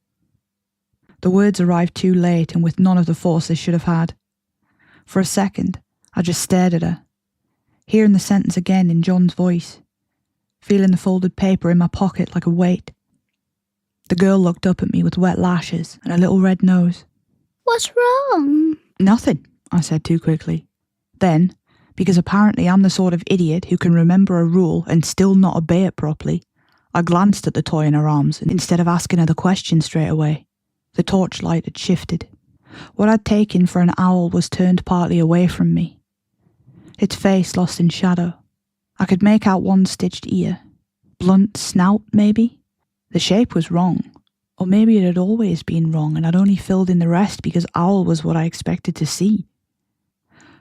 The words arrived too late and with none of the force they should have had. For a second, I just stared at her, hearing the sentence again in John's voice, feeling the folded paper in my pocket like a weight. The girl looked up at me with wet lashes and a little red nose. "What's wrong?" "Nothing," I said too quickly. Then, because apparently I'm the sort of idiot who can remember a rule and still not obey it properly, I glanced at the toy in her arms instead of asking her the question straight away. The torchlight had shifted. What I'd taken for an owl was turned partly away from me. Its face lost in shadow. I could make out one stitched ear. Blunt snout, maybe? The shape was wrong. Or maybe it had always been wrong and I'd only filled in the rest because owl was what I expected to see.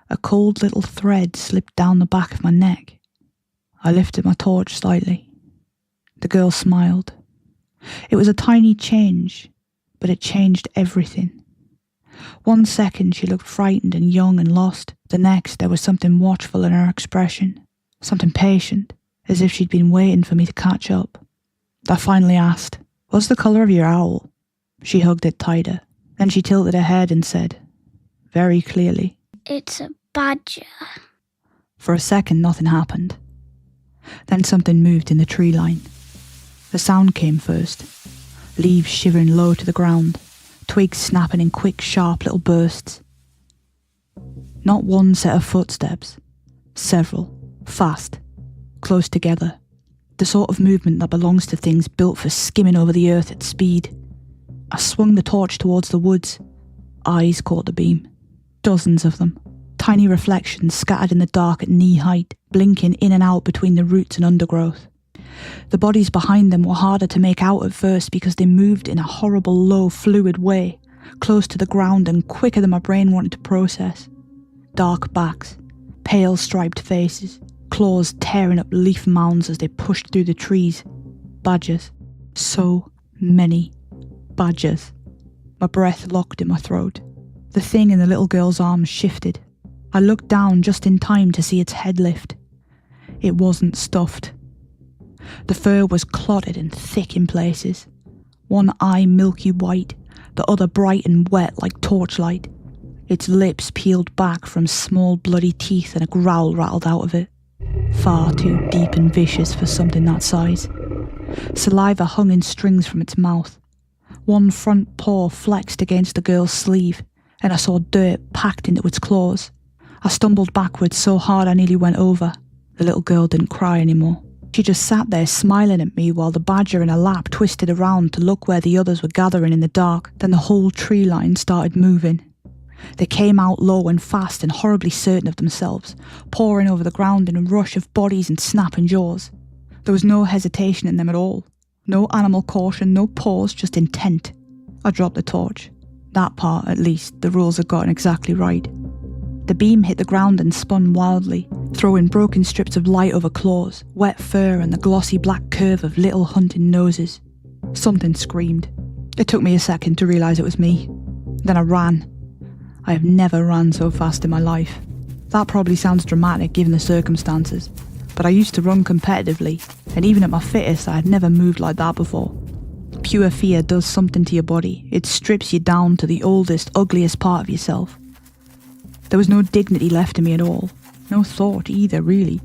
A cold little thread slipped down the back of my neck. I lifted my torch slightly. The girl smiled. It was a tiny change, but it changed everything. 1 second she looked frightened and young and lost. The next there was something watchful in her expression, something patient, as if she'd been waiting for me to catch up. I finally asked, "What's the colour of your owl?" She hugged it tighter. Then she tilted her head and said, very clearly, "It's a badger." For a second nothing happened. Then something moved in the tree line. The sound came first, leaves shivering low to the ground, twigs snapping in quick, sharp little bursts. Not one set of footsteps, several, fast, close together. The sort of movement that belongs to things built for skimming over the earth at speed. I swung the torch towards the woods. Eyes caught the beam. Dozens of them. Tiny reflections scattered in the dark at knee height, blinking in and out between the roots and undergrowth. The bodies behind them were harder to make out at first because they moved in a horrible low fluid way, close to the ground and quicker than my brain wanted to process. Dark backs, pale striped faces, claws tearing up leaf mounds as they pushed through the trees. Badgers. So many badgers. My breath locked in my throat. The thing in the little girl's arms shifted. I looked down just in time to see its head lift. It wasn't stuffed. The fur was clotted and thick in places. One eye milky white, the other bright and wet like torchlight. Its lips peeled back from small bloody teeth and a growl rattled out of it. Far too deep and vicious for something that size. Saliva hung in strings from its mouth. One front paw flexed against the girl's sleeve, and I saw dirt packed into its claws. I stumbled backwards so hard I nearly went over. The little girl didn't cry anymore. She just sat there smiling at me while the badger in her lap twisted around to look where the others were gathering in the dark. Then the whole tree line started moving. They came out low and fast and horribly certain of themselves, pouring over the ground in a rush of bodies and snapping jaws. There was no hesitation in them at all. No animal caution, no pause, just intent. I dropped the torch. That part, at least, the rules had gotten exactly right. The beam hit the ground and spun wildly, throwing broken strips of light over claws, wet fur and the glossy black curve of little hunting noses. Something screamed. It took me a second to realise it was me. Then I ran. I have never ran so fast in my life. That probably sounds dramatic given the circumstances, but I used to run competitively, and even at my fittest I had never moved like that before. Pure fear does something to your body. It strips you down to the oldest, ugliest part of yourself. There was no dignity left in me at all. No thought either, really.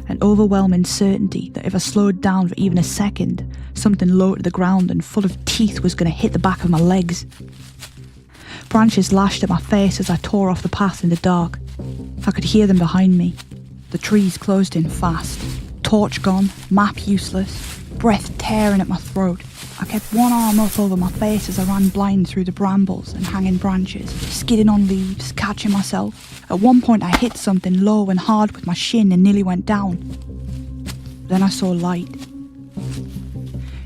An overwhelming certainty that if I slowed down for even a second, something low to the ground and full of teeth was going to hit the back of my legs. Branches lashed at my face as I tore off the path in the dark. I could hear them behind me. The trees closed in fast. Torch gone, map useless, breath tearing at my throat. I kept one arm up over my face as I ran blind through the brambles and hanging branches, skidding on leaves, catching myself. At one point I hit something low and hard with my shin and nearly went down. Then I saw light.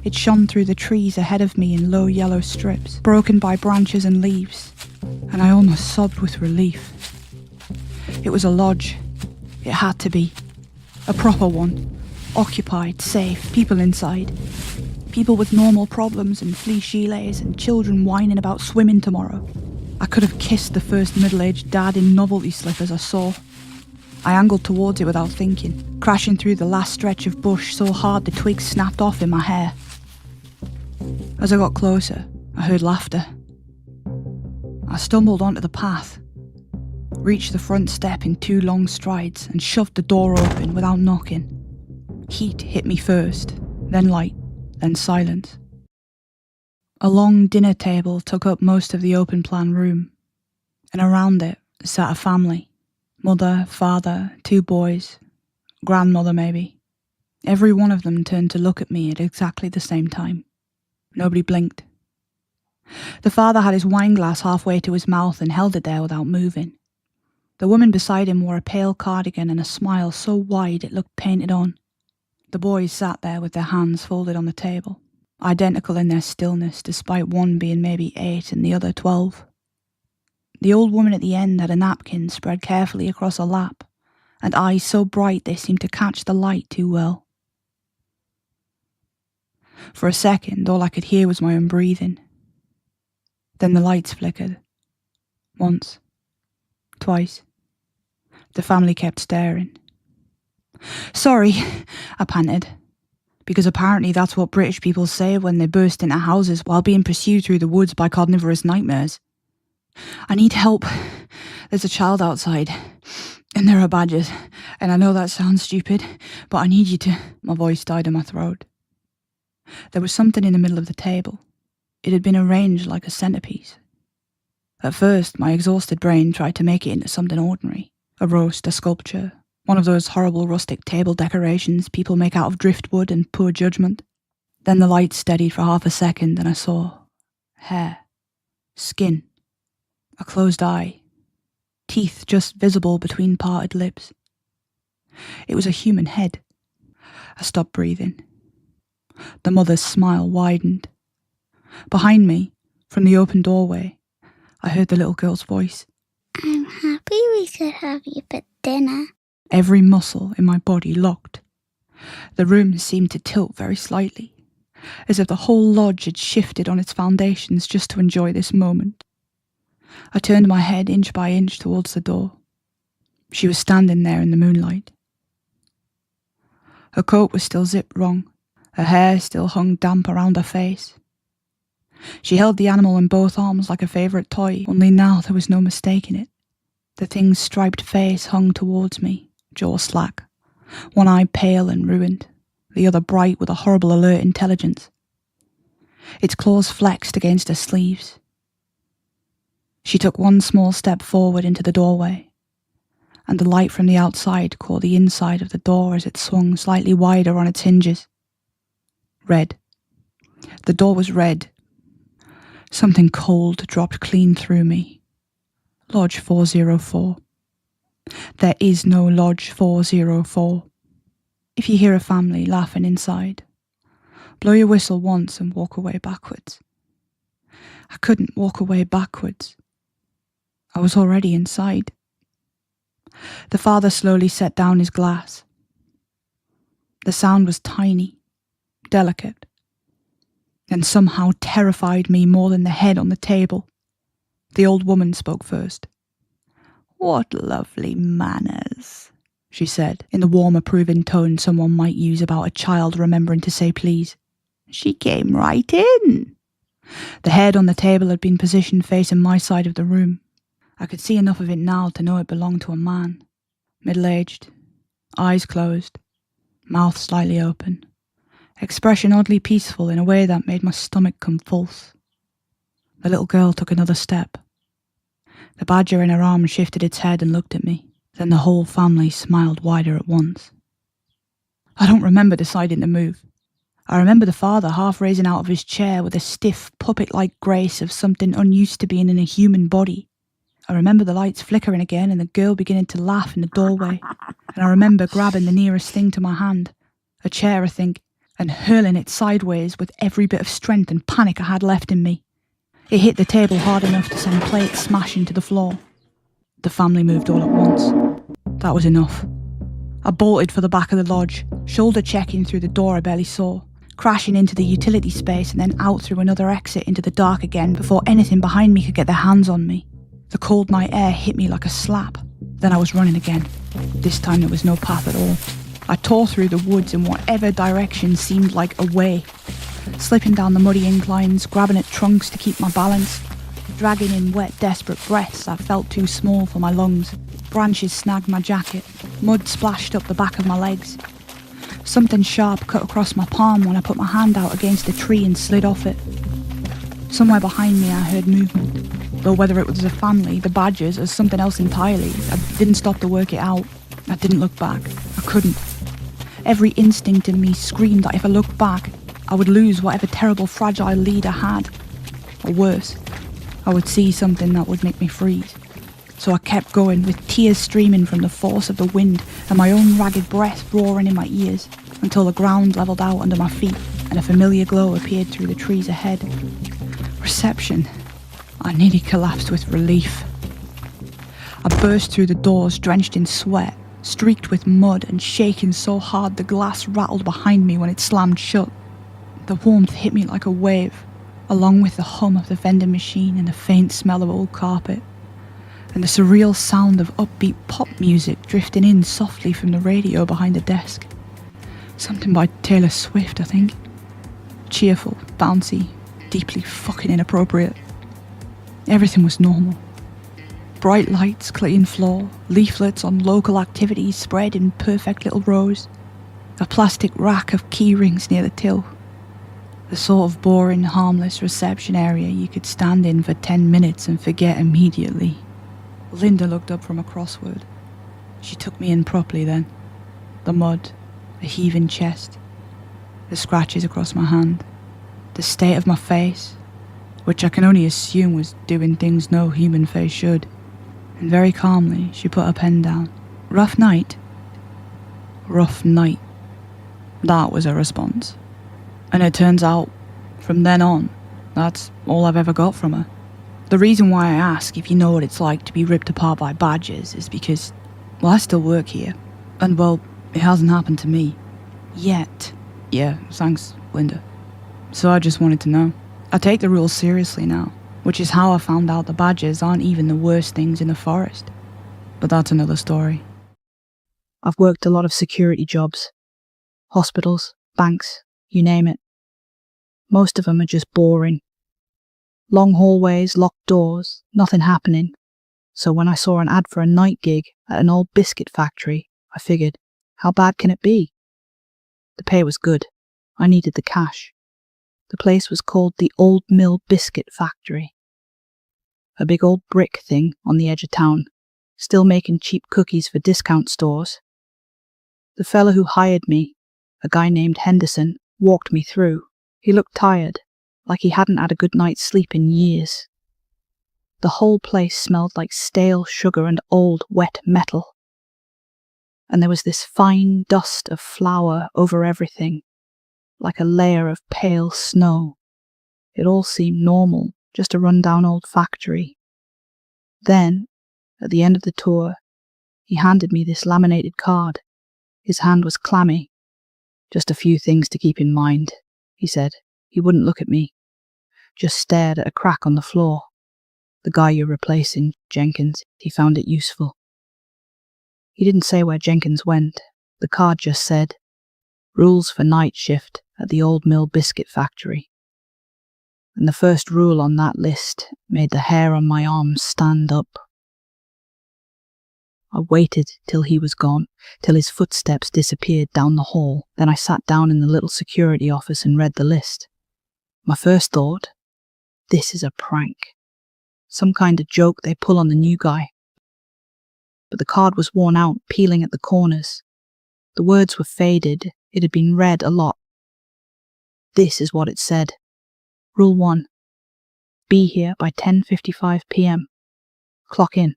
It shone through the trees ahead of me in low yellow strips, broken by branches and leaves, and I almost sobbed with relief. It was a lodge. It had to be. A proper one. Occupied, safe, people inside. People with normal problems and flea gilets and children whining about swimming tomorrow. I could have kissed the first middle-aged dad in novelty slippers I saw. I angled towards it without thinking, crashing through the last stretch of bush so hard the twigs snapped off in my hair. As I got closer, I heard laughter. I stumbled onto the path, reached the front step in 2 long strides and shoved the door open without knocking. Heat hit me first, then light, then silence. A long dinner table took up most of the open-plan room, and around it sat a family. Mother, father, 2 boys, grandmother maybe. Every one of them turned to look at me at exactly the same time. Nobody blinked. The father had his wine glass halfway to his mouth and held it there without moving. The woman beside him wore a pale cardigan and a smile so wide it looked painted on. The boys sat there with their hands folded on the table, identical in their stillness despite one being maybe 8 and the other 12. The old woman at the end had a napkin spread carefully across her lap, and eyes so bright they seemed to catch the light too well. For a second, all I could hear was my own breathing. Then the lights flickered. Once. Twice. The family kept staring. "Sorry," I panted, because apparently that's what British people say when they burst into houses while being pursued through the woods by carnivorous nightmares. "I need help. There's a child outside, and there are badgers, and I know that sounds stupid, but I need you to..." My voice died in my throat. There was something in the middle of the table. It had been arranged like a centerpiece. At first, my exhausted brain tried to make it into something ordinary. A roast, a sculpture, one of those horrible rustic table decorations people make out of driftwood and poor judgment. Then the light steadied for half a second and I saw hair, skin, a closed eye, teeth just visible between parted lips. It was a human head. I stopped breathing. The mother's smile widened. Behind me, from the open doorway, I heard the little girl's voice. "I'm happy we could have you for dinner." Every muscle in my body locked. The room seemed to tilt very slightly, as if the whole lodge had shifted on its foundations just to enjoy this moment. I turned my head inch by inch towards the door. She was standing there in the moonlight. Her coat was still zipped wrong. Her hair still hung damp around her face. She held the animal in both arms like a favourite toy, only now there was no mistaking it. The thing's striped face hung towards me, jaw slack, one eye pale and ruined, the other bright with a horrible alert intelligence. Its claws flexed against her sleeves. She took one small step forward into the doorway, and the light from the outside caught the inside of the door as it swung slightly wider on its hinges. Red. The door was red. Something cold dropped clean through me. Lodge 404. There is no Lodge 404. If you hear a family laughing inside, blow your whistle once and walk away backwards. I couldn't walk away backwards. I was already inside. The father slowly set down his glass. The sound was tiny, delicate, and somehow terrified me more than the head on the table. The old woman spoke first. "What lovely manners," she said, in the warm, approving tone someone might use about a child remembering to say please. "She came right in." The head on the table had been positioned facing my side of the room. I could see enough of it now to know it belonged to a man. Middle-aged, eyes closed, mouth slightly open, expression oddly peaceful in a way that made my stomach convulse. The little girl took another step. The badger in her arms shifted its head and looked at me. Then the whole family smiled wider at once. I don't remember deciding to move. I remember the father half raising out of his chair with a stiff, puppet-like grace of something unused to being in a human body. I remember the lights flickering again and the girl beginning to laugh in the doorway. And I remember grabbing the nearest thing to my hand, a chair I think, and hurling it sideways with every bit of strength and panic I had left in me. It hit the table hard enough to send plates smashing to the floor. The family moved all at once. That was enough. I bolted for the back of the lodge, shoulder checking through the door I barely saw, crashing into the utility space and then out through another exit into the dark again before anything behind me could get their hands on me. The cold night air hit me like a slap. Then I was running again. This time there was no path at all. I tore through the woods in whatever direction seemed like a way, slipping down the muddy inclines, grabbing at trunks to keep my balance, dragging in wet, desperate breaths that felt too small for my lungs. Branches snagged my jacket, mud splashed up the back of my legs. Something sharp cut across my palm when I put my hand out against a tree and slid off it. Somewhere behind me I heard movement, though whether it was a family, the badgers, or something else entirely, I didn't stop to work it out. I didn't look back. I couldn't. Every instinct in me screamed that if I looked back, I would lose whatever terrible fragile lead I had. Or worse, I would see something that would make me freeze. So I kept going, with tears streaming from the force of the wind and my own ragged breath roaring in my ears, until the ground levelled out under my feet and a familiar glow appeared through the trees ahead. Reception. I nearly collapsed with relief. I burst through the doors, drenched in sweat, streaked with mud and shaking so hard the glass rattled behind me when it slammed shut. The warmth hit me like a wave, along with the hum of the vending machine and the faint smell of old carpet, and the surreal sound of upbeat pop music drifting in softly from the radio behind the desk. Something by Taylor Swift, I think. Cheerful, bouncy, deeply fucking inappropriate. Everything was normal. Bright lights, clean floor, leaflets on local activities spread in perfect little rows, a plastic rack of key rings near the till. The sort of boring, harmless reception area you could stand in for 10 minutes and forget immediately. Linda looked up from a crossword. She took me in properly then. The mud, the heaving chest, the scratches across my hand, the state of my face, which I can only assume was doing things no human face should. And very calmly she put her pen down. "Rough night?" "Rough night." That was her response. And it turns out, from then on, that's all I've ever got from her. The reason why I ask if you know what it's like to be ripped apart by badgers is because, well, I still work here. And, well, it hasn't happened to me. Yet. Yeah, thanks, Linda. So I just wanted to know. I take the rules seriously now, which is how I found out the badgers aren't even the worst things in the forest. But that's another story. I've worked a lot of security jobs. Hospitals, banks, you name it. Most of them are just boring. Long hallways, locked doors, nothing happening. So when I saw an ad for a night gig at an old biscuit factory, I figured, how bad can it be? The pay was good. I needed the cash. The place was called the Old Mill Biscuit Factory. A big old brick thing on the edge of town, still making cheap cookies for discount stores. The fellow who hired me, a guy named Henderson, walked me through. He looked tired, like he hadn't had a good night's sleep in years. The whole place smelled like stale sugar and old, wet metal. And there was this fine dust of flour over everything, like a layer of pale snow. It all seemed normal, just a run-down old factory. Then, at the end of the tour, he handed me this laminated card. His hand was clammy. "Just a few things to keep in mind," he said. He wouldn't look at me, just stared at a crack on the floor. "The guy you're replacing, Jenkins, he found it useful." He didn't say where Jenkins went. The card just said, "Rules for night shift at the Old Mill Biscuit Factory." And the first rule on that list made the hair on my arms stand up. I waited till he was gone, till his footsteps disappeared down the hall. Then I sat down in the little security office and read the list. My first thought, this is a prank. Some kind of joke they pull on the new guy. But the card was worn out, peeling at the corners. The words were faded. It had been read a lot. This is what it said. Rule 1. Be here by 10:55 p.m. Clock in.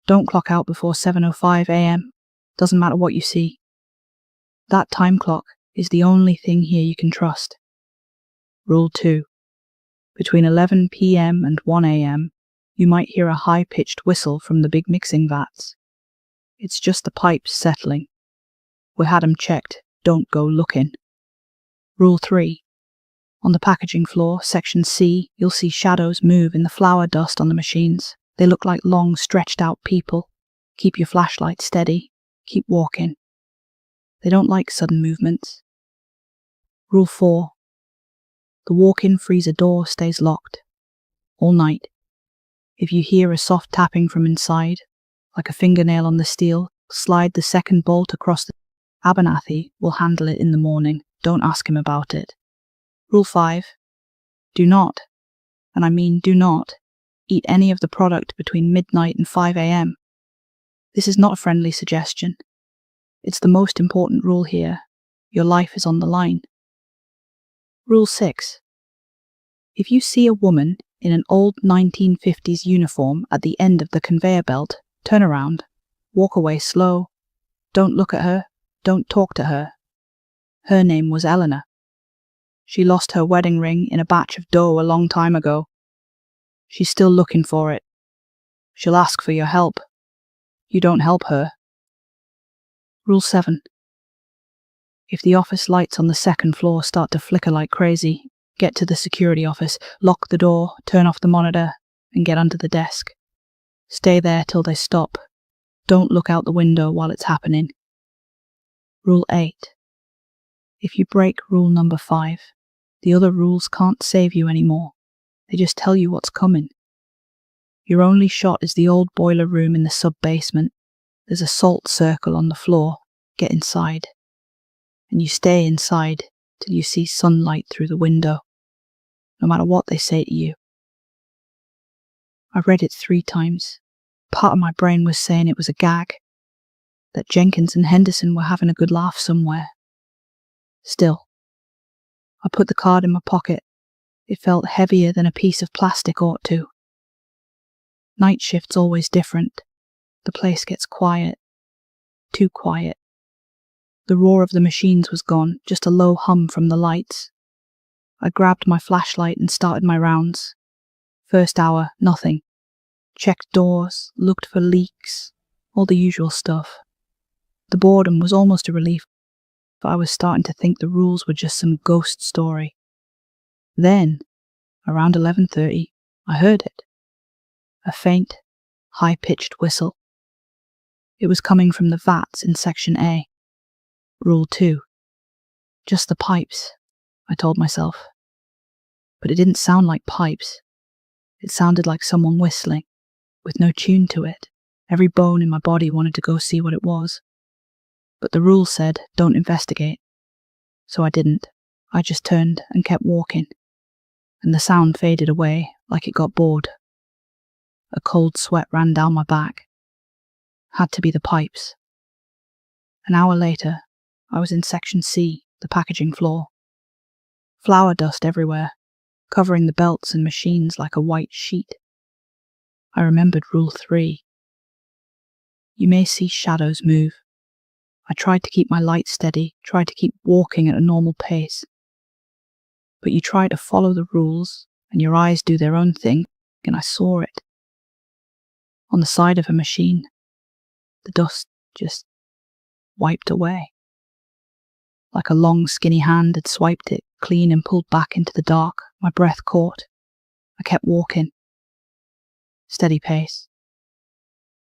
Don't clock out before 7:05 a.m. Doesn't matter what you see. That time clock is the only thing here you can trust. Rule 2. Between 11 p.m. and 1 a.m., you might hear a high-pitched whistle from the big mixing vats. It's just the pipes settling. We had 'em checked. Don't go looking. Rule 3. On the packaging floor, section C, you'll see shadows move in the flour dust on the machines. They look like long, stretched-out people. Keep your flashlight steady. Keep walking. They don't like sudden movements. Rule 4. The walk-in freezer door stays locked. All night. If you hear a soft tapping from inside, like a fingernail on the steel, slide the second bolt across the... Abernathy will handle it in the morning. Don't ask him about it. Rule 5. Do not, and I mean do not, eat any of the product between midnight and 5 a.m. This is not a friendly suggestion. It's the most important rule here. Your life is on the line. Rule 6. If you see a woman in an old 1950s uniform at the end of the conveyor belt, turn around, walk away slow. Don't look at her, don't talk to her. Her name was Eleanor. She lost her wedding ring in a batch of dough a long time ago. She's still looking for it. She'll ask for your help. You don't help her. Rule 7. If the office lights on the second floor start to flicker like crazy, get to the security office, lock the door, turn off the monitor, and get under the desk. Stay there till they stop. Don't look out the window while it's happening. Rule 8. If you break rule number 5, the other rules can't save you anymore. They just tell you what's coming. Your only shot is the old boiler room in the sub-basement. There's a salt circle on the floor. Get inside. And you stay inside till you see sunlight through the window, no matter what they say to you. I read it 3 times. Part of my brain was saying it was a gag, that Jenkins and Henderson were having a good laugh somewhere. Still, I put the card in my pocket. It felt heavier than a piece of plastic ought to. Night shift's always different. The place gets quiet. Too quiet. The roar of the machines was gone, just a low hum from the lights. I grabbed my flashlight and started my rounds. First hour, nothing. Checked doors, looked for leaks, all the usual stuff. The boredom was almost a relief, but I was starting to think the rules were just some ghost story. Then, around 11:30, I heard it. A faint, high-pitched whistle. It was coming from the vats in Section A. Rule 2. Just the pipes, I told myself. But it didn't sound like pipes. It sounded like someone whistling, with no tune to it. Every bone in my body wanted to go see what it was. But the rule said, don't investigate. so I didn't. I just turned and kept walking, and the sound faded away like it got bored. A cold sweat ran down my back. Had to be the pipes. An hour later, I was in Section C, the packaging floor. Flour dust everywhere, covering the belts and machines like a white sheet. I remembered Rule 3. You may see shadows move. I tried to keep my light steady, tried to keep walking at a normal pace. But you try to follow the rules, and your eyes do their own thing, and I saw it. On the side of a machine, the dust just wiped away. Like a long, skinny hand had swiped it clean and pulled back into the dark. My breath caught. I kept walking. Steady pace.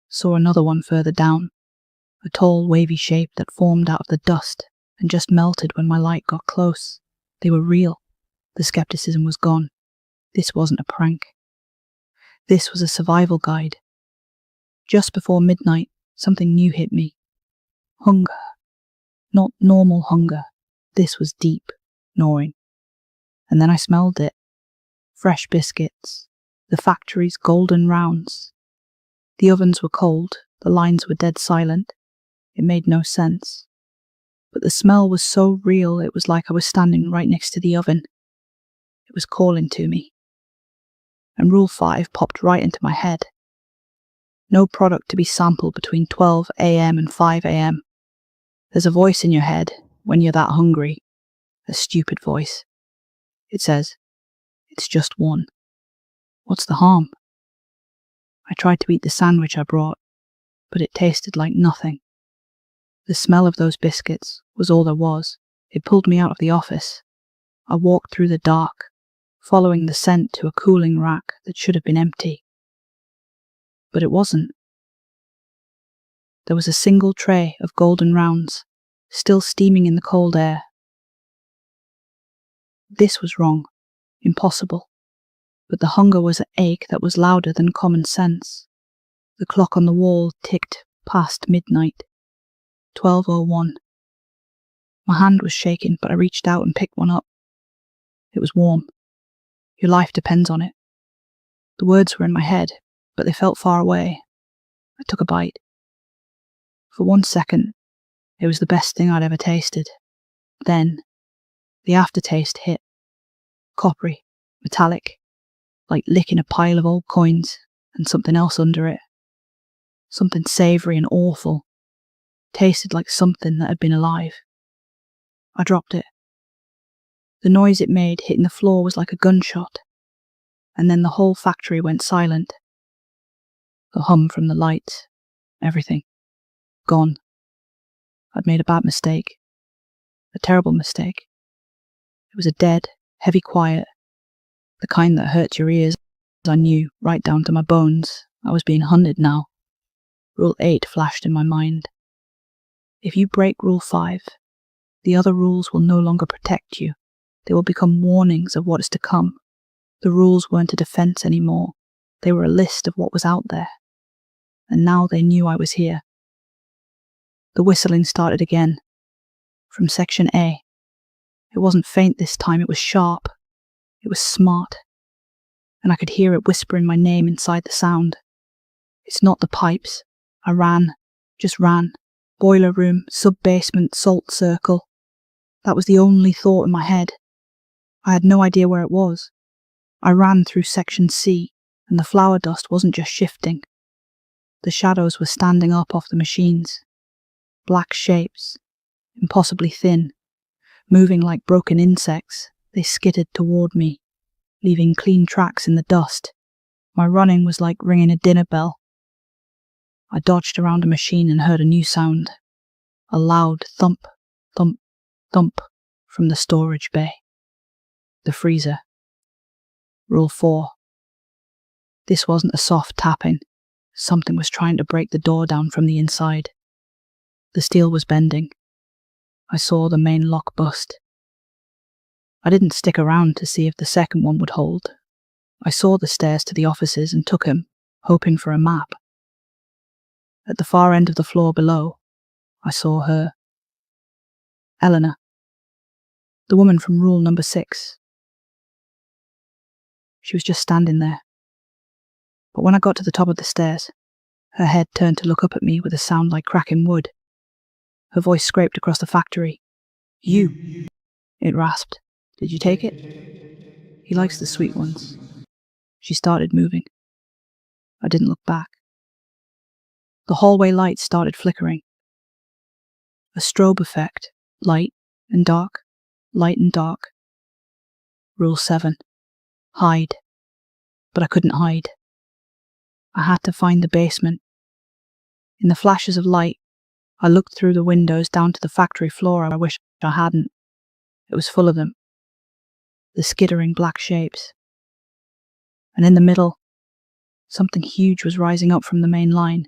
Saw another one further down, a tall, wavy shape that formed out of the dust and just melted when my light got close. They were real. The skepticism was gone. This wasn't a prank. This was a survival guide. Just before midnight, something new hit me. Hunger. Not normal hunger. This was deep, gnawing. And then I smelled it. Fresh biscuits. The factory's golden rounds. The ovens were cold. The lines were dead silent. It made no sense. But the smell was so real, it was like I was standing right next to the oven. It was calling to me. And Rule 5 popped right into my head. No product to be sampled between 12 a.m. and 5 a.m. There's a voice in your head when you're that hungry. A stupid voice. It says, it's just one. What's the harm? I tried to eat the sandwich I brought, but it tasted like nothing. The smell of those biscuits was all there was. It pulled me out of the office. I walked through the dark, following the scent to a cooling rack that should have been empty. But it wasn't. There was a single tray of golden rounds, still steaming in the cold air. This was wrong, impossible. But the hunger was an ache that was louder than common sense. The clock on the wall ticked past midnight. 12:01. My hand was shaking, but I reached out and picked one up. It was warm. Your life depends on it. The words were in my head, but they felt far away. I took a bite. For 1 second, it was the best thing I'd ever tasted. Then, the aftertaste hit. Coppery, metallic, like licking a pile of old coins and something else under it. Something savoury and awful. Tasted like something that had been alive. I dropped it. The noise it made hitting the floor was like a gunshot, and then the whole factory went silent. The hum from the lights, everything, gone. I'd made a bad mistake. A terrible mistake. It was a dead, heavy quiet, the kind that hurts your ears. I knew, right down to my bones, I was being hunted now. Rule 8 flashed in my mind. If you break Rule 5, the other rules will no longer protect you. They will become warnings of what is to come. The rules weren't a defense anymore. They were a list of what was out there. And now they knew I was here. The whistling started again. From Section A. It wasn't faint this time, it was sharp. It was smart. And I could hear it whispering my name inside the sound. It's not the pipes. I ran. Just ran. Boiler room, sub-basement, salt circle. That was the only thought in my head. I had no idea where it was. I ran through Section C, and the flour dust wasn't just shifting. The shadows were standing up off the machines. Black shapes, impossibly thin, moving like broken insects. They skittered toward me, leaving clean tracks in the dust. My running was like ringing a dinner bell. I dodged around a machine and heard a new sound. A loud thump, thump, thump from the storage bay. The freezer. Rule 4. This wasn't a soft tapping. Something was trying to break the door down from the inside. The steel was bending. I saw the main lock bust. I didn't stick around to see if the second one would hold. I saw the stairs to the offices and took him, hoping for a map. At the far end of the floor below, I saw her. Eleanor. The woman from rule number 6. She was just standing there. But when I got to the top of the stairs, her head turned to look up at me with a sound like cracking wood. Her voice scraped across the factory. "You," it rasped. "Did you take it? He likes the sweet ones." She started moving. I didn't look back. The hallway lights started flickering. A strobe effect. Light and dark. Light and dark. Rule 7. Hide. But I couldn't hide. I had to find the basement. In the flashes of light, I looked through the windows down to the factory floor. I wish I hadn't. It was full of them. The skittering black shapes. And in the middle, something huge was rising up from the main line.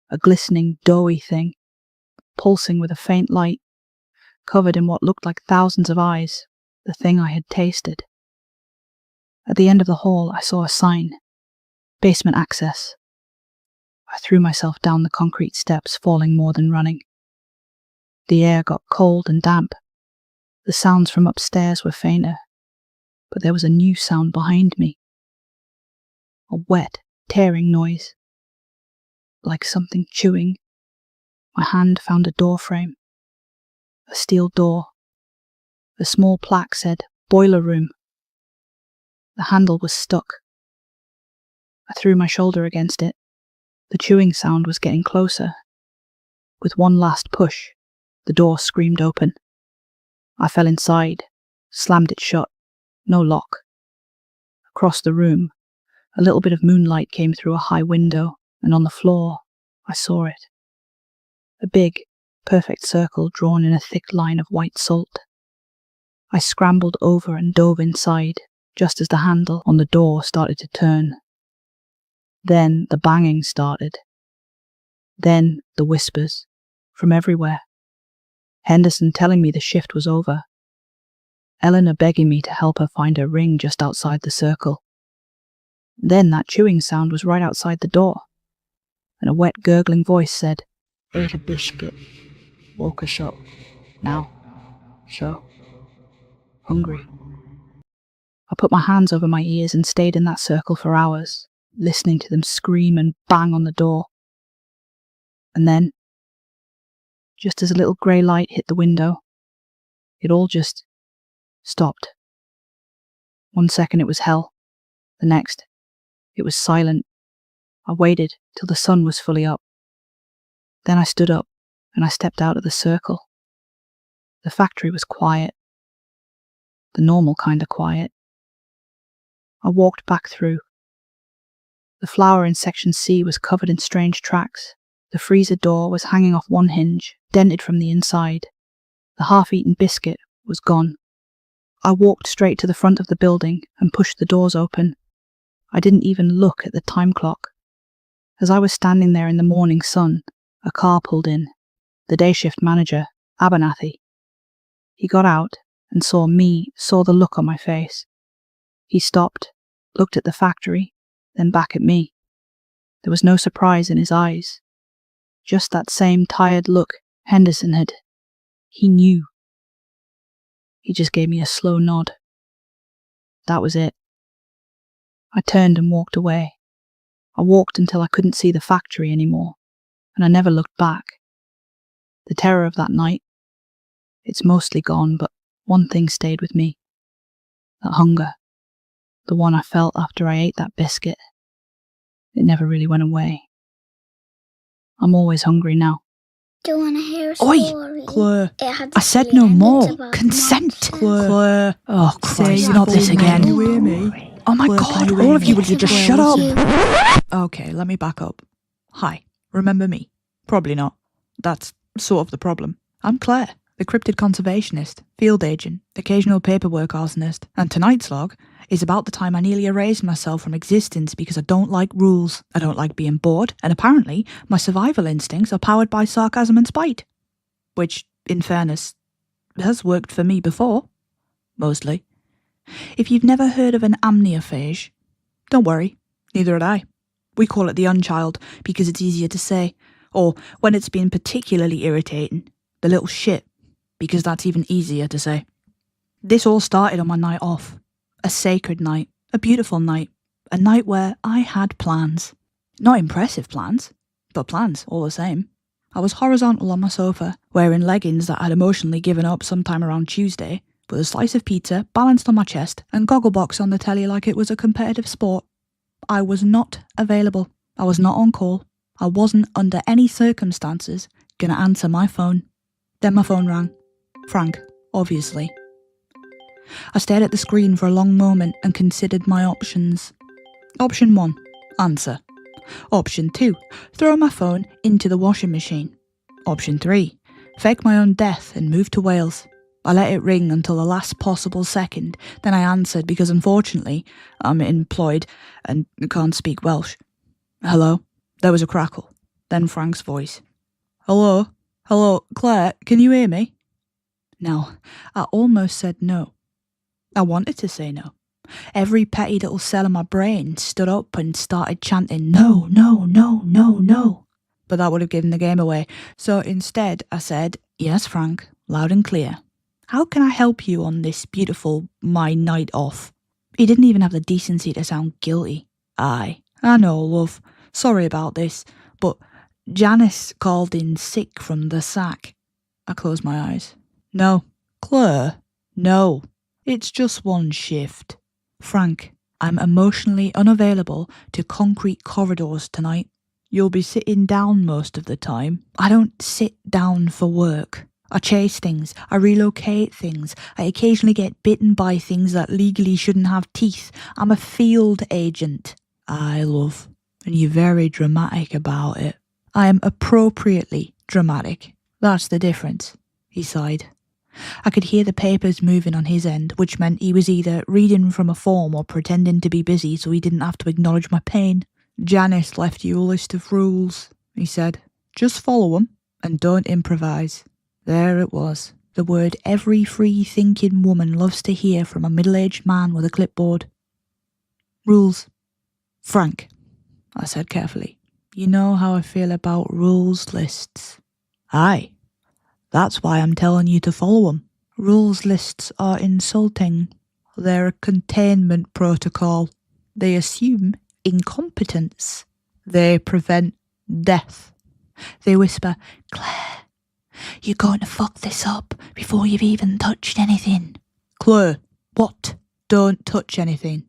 A glistening, doughy thing, pulsing with a faint light, covered in what looked like thousands of eyes, the thing I had tasted. At the end of the hall, I saw a sign. Basement access. I threw myself down the concrete steps, falling more than running. The air got cold and damp. The sounds from upstairs were fainter, but there was a new sound behind me. A wet, tearing noise. Like something chewing. My hand found a door frame. A steel door. A small plaque said, "Boiler Room." The handle was stuck. I threw my shoulder against it. The chewing sound was getting closer. With one last push, the door screamed open. I fell inside, slammed it shut. No lock. Across the room, a little bit of moonlight came through a high window, and on the floor, I saw it. A big, perfect circle drawn in a thick line of white salt. I scrambled over and dove inside, just as the handle on the door started to turn. Then the banging started. Then the whispers, from everywhere. Henderson telling me the shift was over. Eleanor begging me to help her find her ring just outside the circle. Then that chewing sound was right outside the door, and a wet, gurgling voice said, "Ate a biscuit. Woke us up. Now. So. Hungry." I put my hands over my ears and stayed in that circle for hours, listening to them scream and bang on the door. And then, just as a little grey light hit the window, it all just stopped. 1 second it was hell. The next, it was silent. I waited till the sun was fully up. Then I stood up and I stepped out of the circle. The factory was quiet. The normal kind of quiet. I walked back through. The flower in section C was covered in strange tracks. The freezer door was hanging off one hinge, dented from the inside. The half-eaten biscuit was gone. I walked straight to the front of the building and pushed the doors open. I didn't even look at the time clock. As I was standing there in the morning sun, a car pulled in. The day shift manager, Abernathy. He got out and saw the look on my face. He stopped, looked at the factory, then back at me. There was no surprise in his eyes. Just that same tired look Henderson had. He knew. He just gave me a slow nod. That was it. I turned and walked away. I walked until I couldn't see the factory anymore, and I never looked back. The terror of that night, it's mostly gone, but one thing stayed with me. That hunger. The one I felt after I ate that biscuit. It never really went away. I'm always hungry now. Do you want to hear a Oi, story? Claire. It had I a said silly no ending. more. It's about Consent. monsters. Claire. Oh, Christ, Say not this nothing, again. can you hear me? Oh my Claire, God, can you all hear of you, me? would you just Well, shut up? you- Okay, let me back up. Hi, remember me? Probably not. That's sort of the problem. I'm Claire, the cryptid conservationist, field agent, occasional paperwork arsonist, and tonight's log is about the time I nearly erased myself from existence because I don't like rules, I don't like being bored, and apparently my survival instincts are powered by sarcasm and spite. Which, in fairness, has worked for me before. Mostly. If you've never heard of an amniophage, don't worry, neither had I. We call it the unchild because it's easier to say, or when it's been particularly irritating, the little shit, because that's even easier to say. This all started on my night off. A sacred night, a beautiful night, a night where I had plans. Not impressive plans, but plans all the same. I was horizontal on my sofa, wearing leggings that I'd emotionally given up sometime around Tuesday, with a slice of pizza balanced on my chest and Gogglebox on the telly like it was a competitive sport. I was not available. I was not on call. I wasn't under any circumstances gonna answer my phone. Then my phone rang. Frank, obviously. I stared at the screen for a long moment and considered my options. Option 1, answer. Option 2, throw my phone into the washing machine. Option 3, fake my own death and move to Wales. I let it ring until the last possible second, then I answered because unfortunately I'm employed and can't speak Welsh. Hello? There was a crackle. Then Frank's voice. Hello? Hello, Claire, can you hear me? Now, I almost said no. I wanted to say no. Every petty little cell in my brain stood up and started chanting, no, no, no, no, no. But that would have given the game away. So instead I said, yes, Frank, loud and clear. How can I help you on this beautiful my night off? He didn't even have the decency to sound guilty. Aye, I know, love. Sorry about this, but Janice called in sick from the sack. I closed my eyes. No. Claire? No. It's just one shift. Frank, I'm emotionally unavailable to concrete corridors tonight. You'll be sitting down most of the time. I don't sit down for work. I chase things. I relocate things. I occasionally get bitten by things that legally shouldn't have teeth. I'm a field agent. I love. And you're very dramatic about it. I am appropriately dramatic. That's the difference, he sighed. I could hear the papers moving on his end, which meant he was either reading from a form or pretending to be busy so he didn't have to acknowledge my pain. Janice left you a list of rules, he said. Just follow them and don't improvise. There it was, the word every free-thinking woman loves to hear from a middle-aged man with a clipboard. Rules. Frank, I said carefully, you know how I feel about rules lists. Aye. That's why I'm telling you to follow them. Rules lists are insulting. They're a containment protocol. They assume incompetence. They prevent death. They whisper, Claire, you're going to fuck this up before you've even touched anything. Claire, what? Don't touch anything.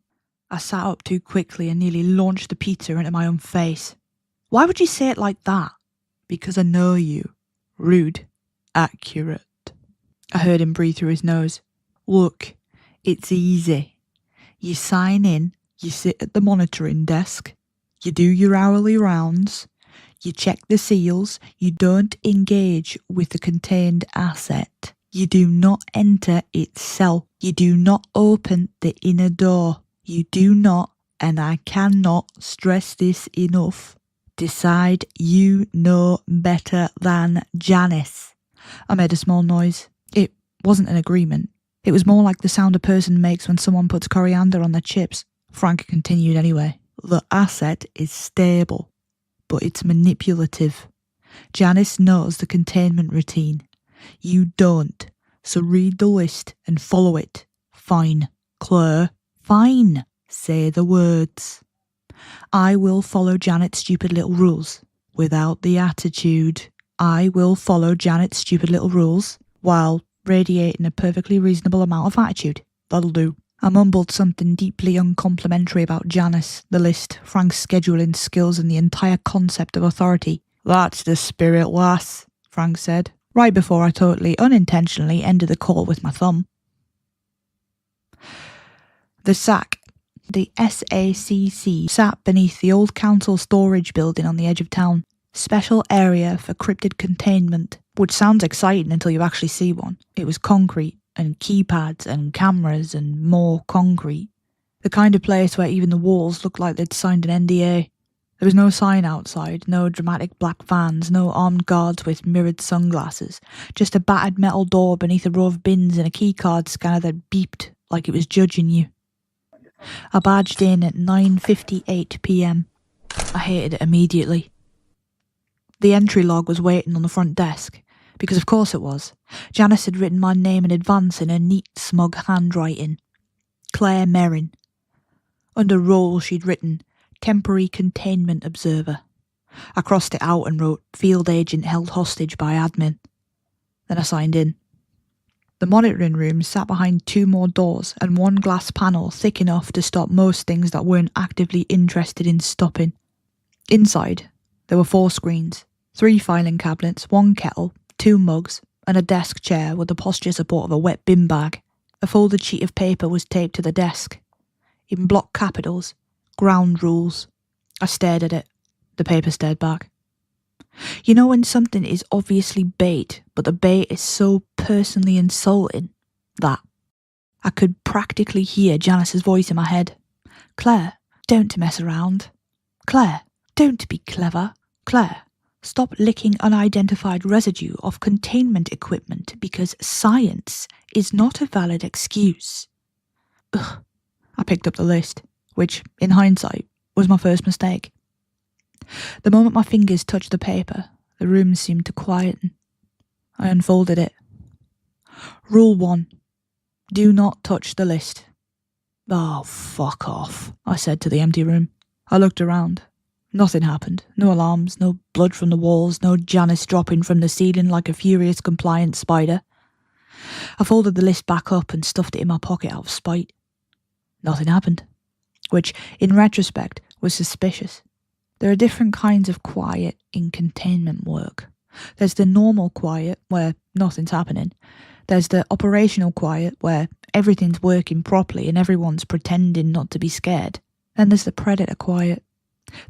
I sat up too quickly and nearly launched the pizza into my own face. Why would you say it like that? Because I know you. Rude. Accurate. I heard him breathe through his nose. Look, it's easy. You sign in, you sit at the monitoring desk, you do your hourly rounds, you check the seals, you don't engage with the contained asset. You do not enter its cell. You do not open the inner door. You do not, and I cannot stress this enough, decide you know better than Janice. I made a small noise. It wasn't an agreement. It was more like the sound a person makes when someone puts coriander on their chips. Frank continued anyway. The asset is stable, but it's manipulative. Janice knows the containment routine. You don't, so read the list and follow it. Fine, Claire. Fine. Say the words. I will follow Janet's stupid little rules without the attitude. I will follow Janet's stupid little rules while radiating a perfectly reasonable amount of attitude. That'll do. I mumbled something deeply uncomplimentary about Janice, the list, Frank's scheduling skills and the entire concept of authority. That's the spirit, lass, Frank said, right before I totally unintentionally ended the call with my thumb. The SACC, the SACC, sat beneath the old council storage building on the edge of town. Special area for cryptid containment, which sounds exciting until you actually see one. It was concrete, and keypads, and cameras, and more concrete. The kind of place where even the walls looked like they'd signed an NDA. There was no sign outside, no dramatic black vans, no armed guards with mirrored sunglasses, just a battered metal door beneath a row of bins and a keycard scanner that beeped like it was judging you. I badged in at 9:58 p.m. I hated it immediately. The entry log was waiting on the front desk. Because of course it was. Janice had written my name in advance in her neat, smug handwriting. Claire Merrin. Under role she'd written, Temporary Containment Observer. I crossed it out and wrote, Field Agent held hostage by admin. Then I signed in. The monitoring room sat behind 2 more doors and 1 glass panel thick enough to stop most things that weren't actively interested in stopping. Inside, there were 4 screens, 3 filing cabinets, 1 kettle, 2 mugs, and a desk chair with the posture support of a wet bin bag. A folded sheet of paper was taped to the desk. In block capitals, ground rules. I stared at it. The paper stared back. You know when something is obviously bait, but the bait is so personally insulting? That. I could practically hear Janice's voice in my head. Claire, don't mess around. Claire, don't be clever. Claire, stop licking unidentified residue of containment equipment because science is not a valid excuse. Ugh. I picked up the list, which, in hindsight, was my first mistake. The moment my fingers touched the paper, the room seemed to quieten. I unfolded it. Rule 1. Do not touch the list. Oh, fuck off, I said to the empty room. I looked around. Nothing happened. No alarms, no blood from the walls, no Janice dropping from the ceiling like a furious compliant spider. I folded the list back up and stuffed it in my pocket out of spite. Nothing happened, which, in retrospect, was suspicious. There are different kinds of quiet in containment work. There's the normal quiet, where nothing's happening. There's the operational quiet, where everything's working properly and everyone's pretending not to be scared. Then there's the predator quiet.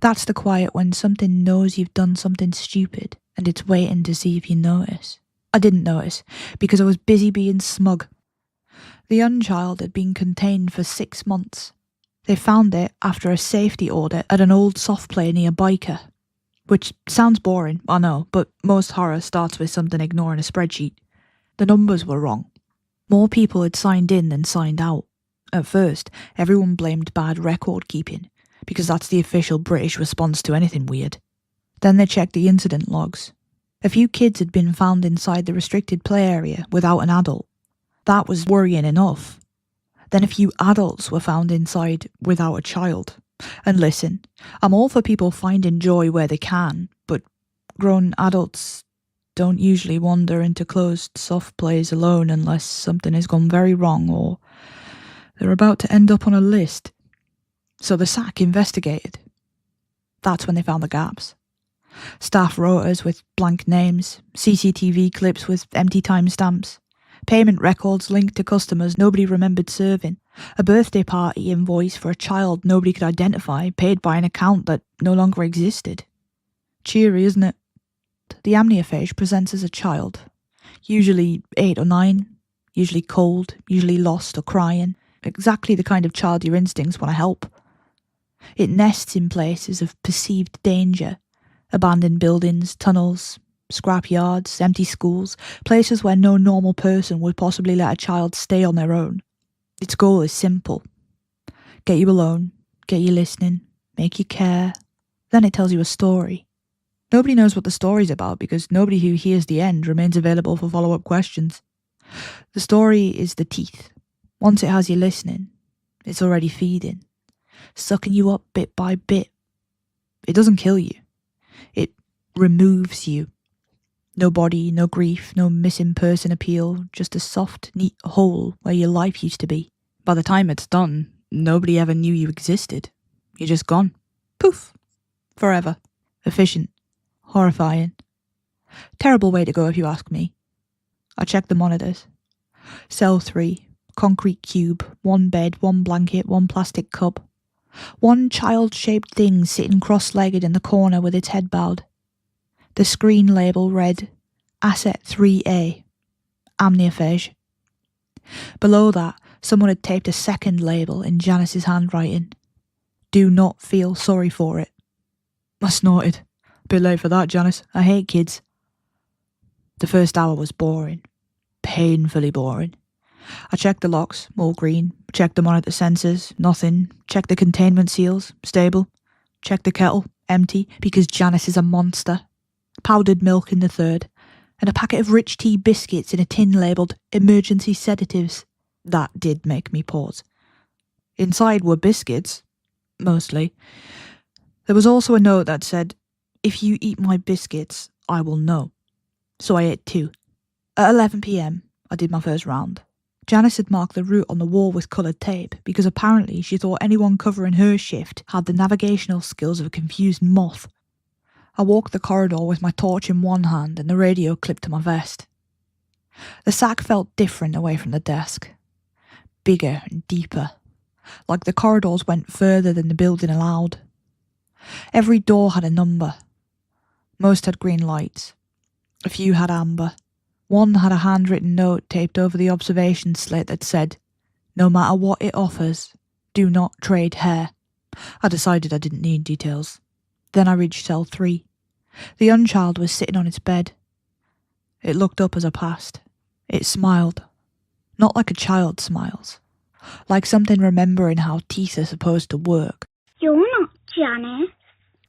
That's the quiet when something knows you've done something stupid and it's waiting to see if you notice. I didn't notice, because I was busy being smug. The unchild had been contained for 6 months. They found it after a safety audit at an old soft play near Biker. Which sounds boring, I know, but most horror starts with something ignoring a spreadsheet. The numbers were wrong. More people had signed in than signed out. At first, everyone blamed bad record keeping, because that's the official British response to anything weird. Then they checked the incident logs. A few kids had been found inside the restricted play area without an adult. That was worrying enough. Then a few adults were found inside without a child. And listen, I'm all for people finding joy where they can, but grown adults don't usually wander into closed soft plays alone unless something has gone very wrong or they're about to end up on a list. So the SAC investigated. That's when they found the gaps. Staff rotas with blank names, CCTV clips with empty timestamps, payment records linked to customers nobody remembered serving, a birthday party invoice for a child nobody could identify paid by an account that no longer existed. Cheery, isn't it? The amniophage presents as a child, usually 8 or 9, usually cold, usually lost or crying, exactly the kind of child your instincts want to help. It nests in places of perceived danger, abandoned buildings, tunnels, scrap yards, empty schools, places where no normal person would possibly let a child stay on their own. Its goal is simple. Get you alone, get you listening, make you care. Then it tells you a story. Nobody knows what the story's about because nobody who hears the end remains available for follow-up questions. The story is the teeth. Once it has you listening, it's already feeding, sucking you up bit by bit. It doesn't kill you. It removes you. No body, no grief, no missing person appeal, just a soft, neat hole where your life used to be. By the time it's done, nobody ever knew you existed. You're just gone. Poof. Forever. Efficient. Horrifying. Terrible way to go if you ask me. I checked the monitors. Cell 3. Concrete cube. 1 bed, 1 blanket, 1 plastic cup. 1 child-shaped thing sitting cross-legged in the corner with its head bowed. The screen label read, Asset 3A, amniophage. Below that, someone had taped a second label in Janice's handwriting. Do not feel sorry for it. I snorted. A bit late for that, Janice. I hate kids. The first hour was boring. Painfully boring. I checked the locks, all green. Checked the monitor sensors, nothing. Checked the containment seals, stable. Checked the kettle, empty, because Janice is a monster. Powdered milk in the third. and a packet of rich tea biscuits in a tin labelled emergency sedatives. That did make me pause. Inside were biscuits, mostly. There was also a note that said, "If you eat my biscuits, I will know." So I ate 2. At 11 p.m, I did my first round. Janice had marked the route on the wall with coloured tape because apparently she thought anyone covering her shift had the navigational skills of a confused moth. I walked the corridor with my torch in one hand and the radio clipped to my vest. The sack felt different away from the desk. Bigger and deeper, like the corridors went further than the building allowed. Every door had a number. Most had green lights. A few had amber. One had a handwritten note taped over the observation slate that said, "No matter what it offers, do not trade hair." I decided I didn't need details. Then I reached cell 3. The unchild was sitting on its bed. It looked up as I passed. It smiled. Not like a child smiles. Like something remembering how teeth are supposed to work. "You're not Janice,"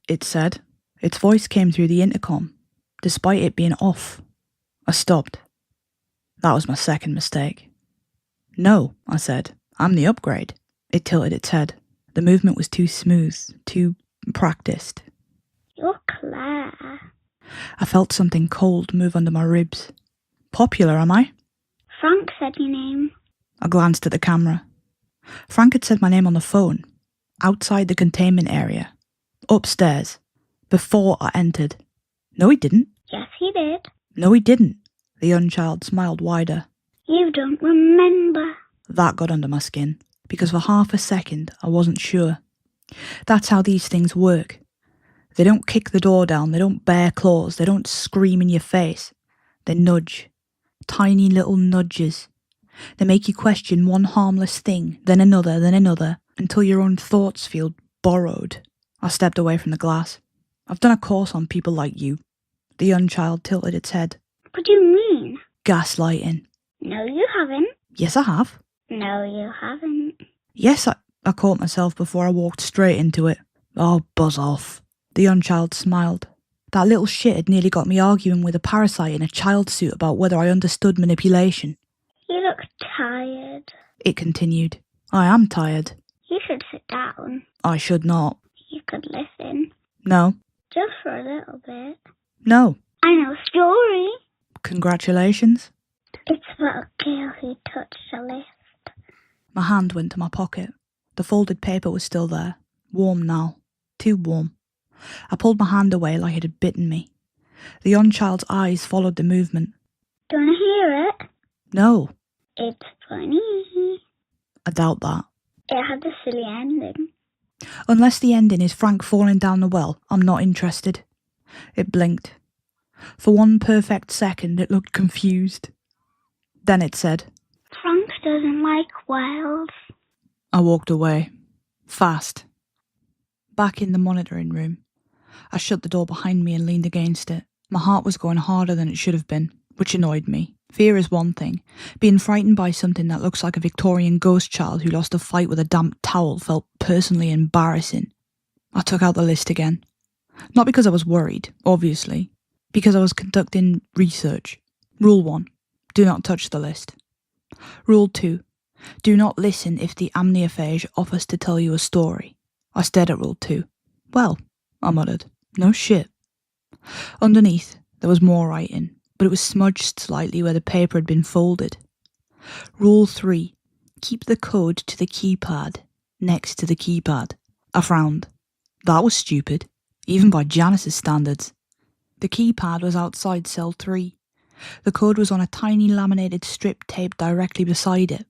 it said. Its voice came through the intercom, despite it being off. I stopped. That was my second mistake. "No," I said. "I'm the upgrade." It tilted its head. The movement was too smooth, too practiced. "You're Claire." I felt something cold move under my ribs. "Popular, am I?" "Frank said your name." I glanced at the camera. Frank had said my name on the phone, outside the containment area, upstairs, before I entered. No, he didn't. "Yes, he did." No, he didn't. The unchild smiled wider. "You don't remember." That got under my skin, because for half a second I wasn't sure. That's how these things work. They don't kick the door down, they don't bare claws, they don't scream in your face. They nudge. Tiny little nudges. They make you question one harmless thing, then another, until your own thoughts feel borrowed. I stepped away from the glass. "I've done a course on people like you." The unchild tilted its head. "What do you mean?" "Gaslighting." "No, you haven't." "Yes, I have." "No, you haven't." "Yes, I caught myself before I walked straight into it." "Oh, buzz off." The unchild smiled. That little shit had nearly got me arguing with a parasite in a child suit about whether I understood manipulation. "You look tired." It continued. "I am tired." "You should sit down." "I should not." "You could listen." "No." Just for a little bit." "No." "I know a story." "Congratulations." "It's about a girl who touched a lift." My hand went to my pocket. The folded paper was still there. Warm now. Too warm. I pulled my hand away like it had bitten me. The unchild's eyes followed the movement. "Do you want to hear it?" "No." "It's funny." "I doubt that." "It had a silly ending." "Unless the ending is Frank falling down the well, I'm not interested." It blinked. For one perfect second, it looked confused. Then it said, "Frank doesn't like wells." I walked away. Fast. Back in the monitoring room. I shut the door behind me and leaned against it. My heart was going harder than it should have been, which annoyed me. Fear is one thing. Being frightened by something that looks like a Victorian ghost child who lost a fight with a damp towel felt personally embarrassing. I took out the list again. Not because I was worried, obviously. Because I was conducting research. Rule 1. Do not touch the list. Rule 2. Do not listen if the amniophage offers to tell you a story. I stared at Rule 2. Well, I muttered. No shit. Underneath, there was more writing, but it was smudged slightly where the paper had been folded. Rule 3. Keep the code to the keypad, next to the keypad. I frowned. That was stupid, even by Janice's standards. The keypad was outside cell 3. The code was on a tiny laminated strip taped directly beside it.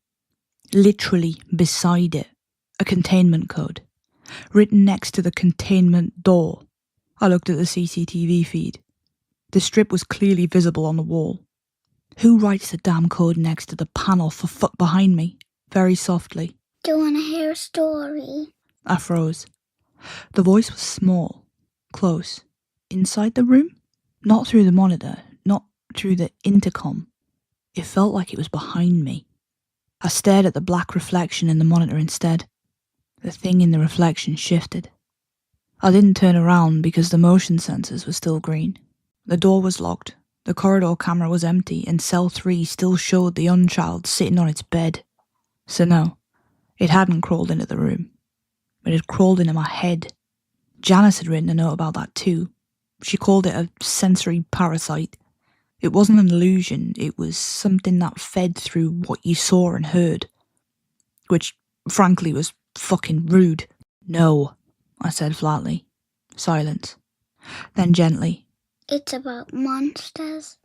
Literally beside it. A containment code. Written next to the containment door. I looked at the CCTV feed. The strip was clearly visible on the wall. Who writes the damn code next to the panel for fuck behind me? Very softly. "Do you want to hear a story?" I froze. The voice was small, close. Inside the room? Not through the monitor, not through the intercom. It felt like it was behind me. I stared at the black reflection in the monitor instead. The thing in the reflection shifted. I didn't turn around because the motion sensors were still green. The door was locked, The corridor camera was empty and cell 3 still showed the unchild sitting on its bed. So no, it hadn't crawled into the room. It had crawled into my head. Janice had written a note about that too. She called it a sensory parasite. It wasn't an illusion, it was something that fed through what you saw and heard. Which, frankly, was fucking rude. No, I said flatly. Silence. Then gently. It's about monsters.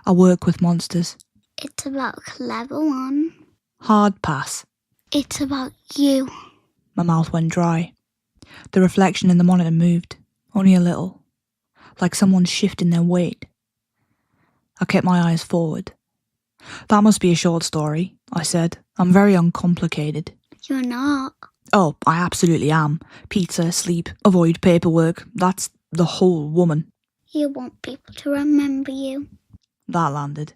I work with monsters. It's about clever one. Hard pass. It's about you. My mouth went dry. The reflection in the monitor moved, only a little, like someone shifting their weight. I kept my eyes forward. That must be a short story, I said. I'm very uncomplicated. You're not. Oh, I absolutely am. Pizza, sleep, avoid paperwork. That's the whole woman. You want people to remember you. That landed.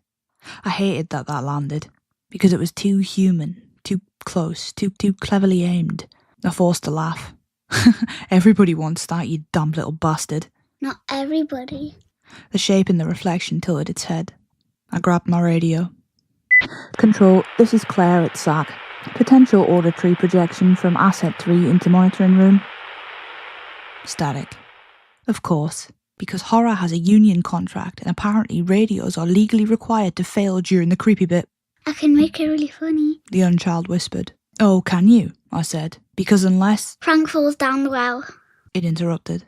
I hated that landed, because it was too human, too close, too cleverly aimed. I forced a laugh. Everybody wants that, you damn little bastard. Not everybody. The shape in the reflection tilted its head. I grabbed my radio. Control, this is Claire at SAC. Potential auditory projection from Asset 3 into monitoring room. Static. Of course, because horror has a union contract and apparently radios are legally required to fail during the creepy bit. I can make it really funny. The unchild whispered. Oh, can you? I said. Because unless... Frank falls down the well. It interrupted.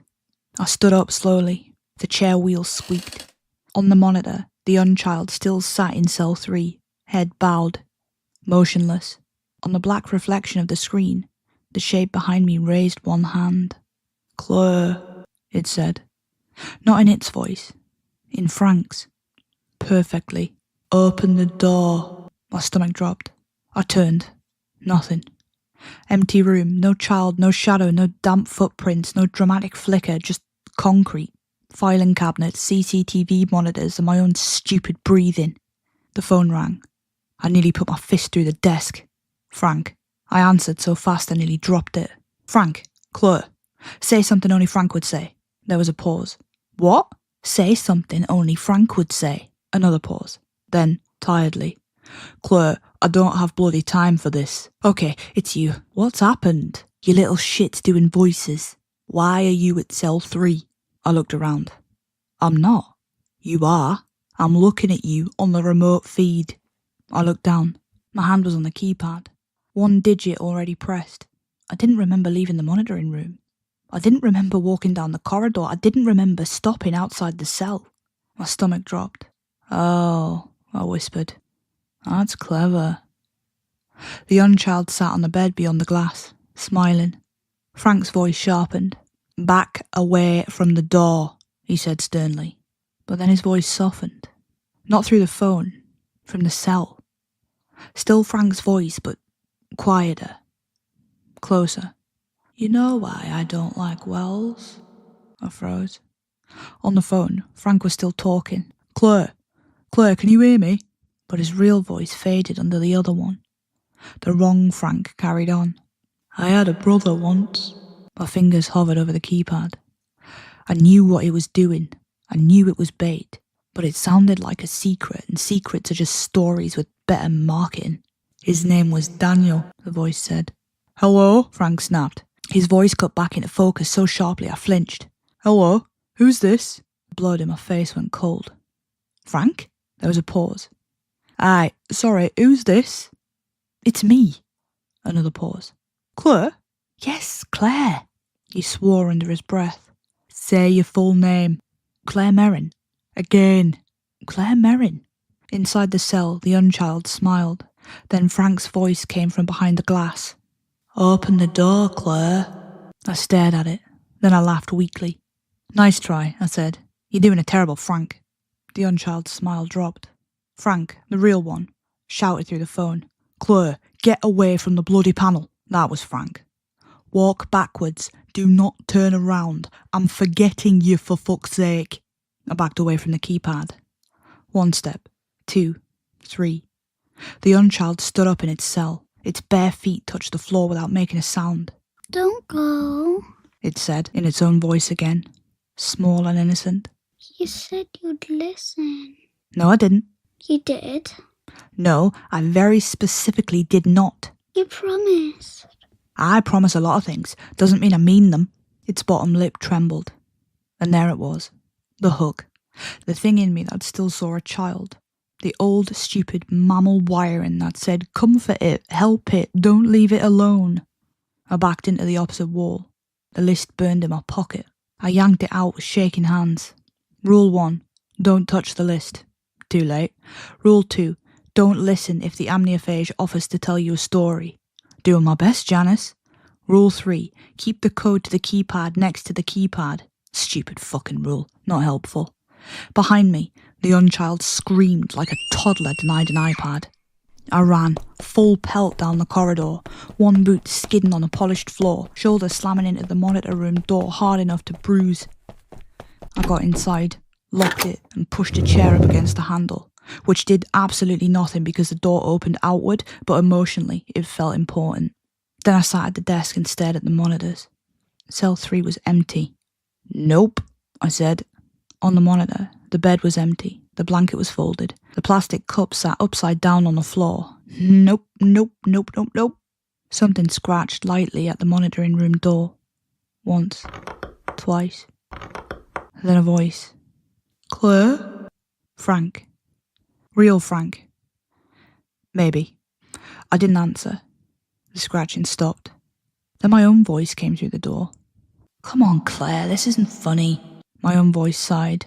I stood up slowly. The chair wheels squeaked. On the monitor, the unchild still sat in cell 3, head bowed, motionless. On the black reflection of the screen, the shape behind me raised one hand. Claire, it said. Not in its voice, in Frank's. Perfectly. Open the door. My stomach dropped. I turned. Nothing. Empty room, no child, no shadow, no damp footprints, no dramatic flicker, just concrete. Filing cabinets, CCTV monitors, and my own stupid breathing. The phone rang. I nearly put my fist through the desk. Frank. I answered so fast I nearly dropped it. Frank. Claire. Say something only Frank would say. There was a pause. What? Say something only Frank would say. Another pause. Then, tiredly. Claire, I don't have bloody time for this. Okay, it's you. What's happened? You little shit doing voices. Why are you at cell 3? I looked around. I'm not. You are. I'm looking at you on the remote feed. I looked down. My hand was on the keypad. One digit already pressed. I didn't remember leaving the monitoring room. I didn't remember walking down the corridor. I didn't remember stopping outside the cell. My stomach dropped. Oh, I whispered. That's clever. The unchild sat on the bed beyond the glass, smiling. Frank's voice sharpened. Back away from the door, he said sternly. But then his voice softened. Not through the phone, from the cell. Still Frank's voice, but quieter. Closer. You know why I don't like wells? I froze. On the phone, Frank was still talking. Claire, can you hear me? But his real voice faded under the other one. The wrong Frank carried on. I had a brother once. My fingers hovered over the keypad. I knew what it was doing. I knew it was bait. But it sounded like a secret, and secrets are just stories with better marketing. His name was Daniel, the voice said. Hello? Frank snapped. His voice cut back into focus so sharply I flinched. Hello? Who's this? The blood in my face went cold. Frank? There was a pause. Aye, sorry, who's this? It's me. Another pause. Claire? Yes, Claire. He swore under his breath. Say your full name. Claire Merrin. Again. Claire Merrin. Inside the cell, the unchild smiled. Then Frank's voice came from behind the glass. Open the door, Claire. I stared at it. Then I laughed weakly. Nice try, I said. You're doing a terrible Frank. The unchild's smile dropped. Frank, the real one, shouted through the phone. Claire, get away from the bloody panel. That was Frank. Walk backwards. Do not turn around. I'm forgetting you for fuck's sake. I backed away from the keypad. 1 step. 2. 3. The unchild stood up in its cell. Its bare feet touched the floor without making a sound. Don't go. It said in its own voice again, small and innocent. You said you'd listen. No, I didn't. You did. No, I very specifically did not. You promised. I promise a lot of things. Doesn't mean I mean them. Its bottom lip trembled. And there it was. The hook. The thing in me that still saw a child. The old, stupid mammal wiring that said, comfort it, help it, don't leave it alone. I backed into the opposite wall. The list burned in my pocket. I yanked it out with shaking hands. Rule 1. Don't touch the list. Too late. Rule 2. Don't listen if the amniophage offers to tell you a story. Doing my best, Janice. Rule 3. Keep the code to the keypad next to the keypad. Stupid fucking rule. Not helpful. Behind me, the unchild screamed like a toddler denied an iPad. I ran, full pelt down the corridor, one boot skidding on the polished floor, shoulder slamming into the monitor room door hard enough to bruise. I got inside, locked it, and pushed a chair up against the handle, which did absolutely nothing because the door opened outward, but emotionally it felt important. Then I sat at the desk and stared at the monitors. Cell 3 was empty. Nope, I said. On the monitor, the bed was empty. The blanket was folded. The plastic cup sat upside down on the floor. Nope, nope, nope, nope, nope. Something scratched lightly at the monitoring room door. Once. Twice. Then a voice. Claire? Frank. Real Frank. Maybe. I didn't answer. The scratching stopped. Then my own voice came through the door. Come on, Claire, this isn't funny. My own voice sighed.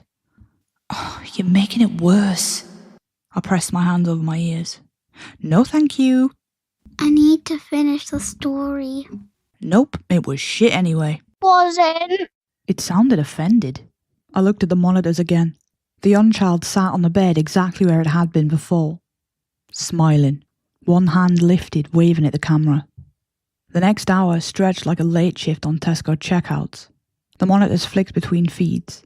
Oh, you're making it worse. I pressed my hands over my ears. No, thank you. I need to finish the story. Nope, it was shit anyway. Wasn't. It sounded offended. I looked at the monitors again. The unchild sat on the bed exactly where it had been before, smiling, one hand lifted, waving at the camera. The next hour stretched like a late shift on Tesco checkouts. The monitors flicked between feeds.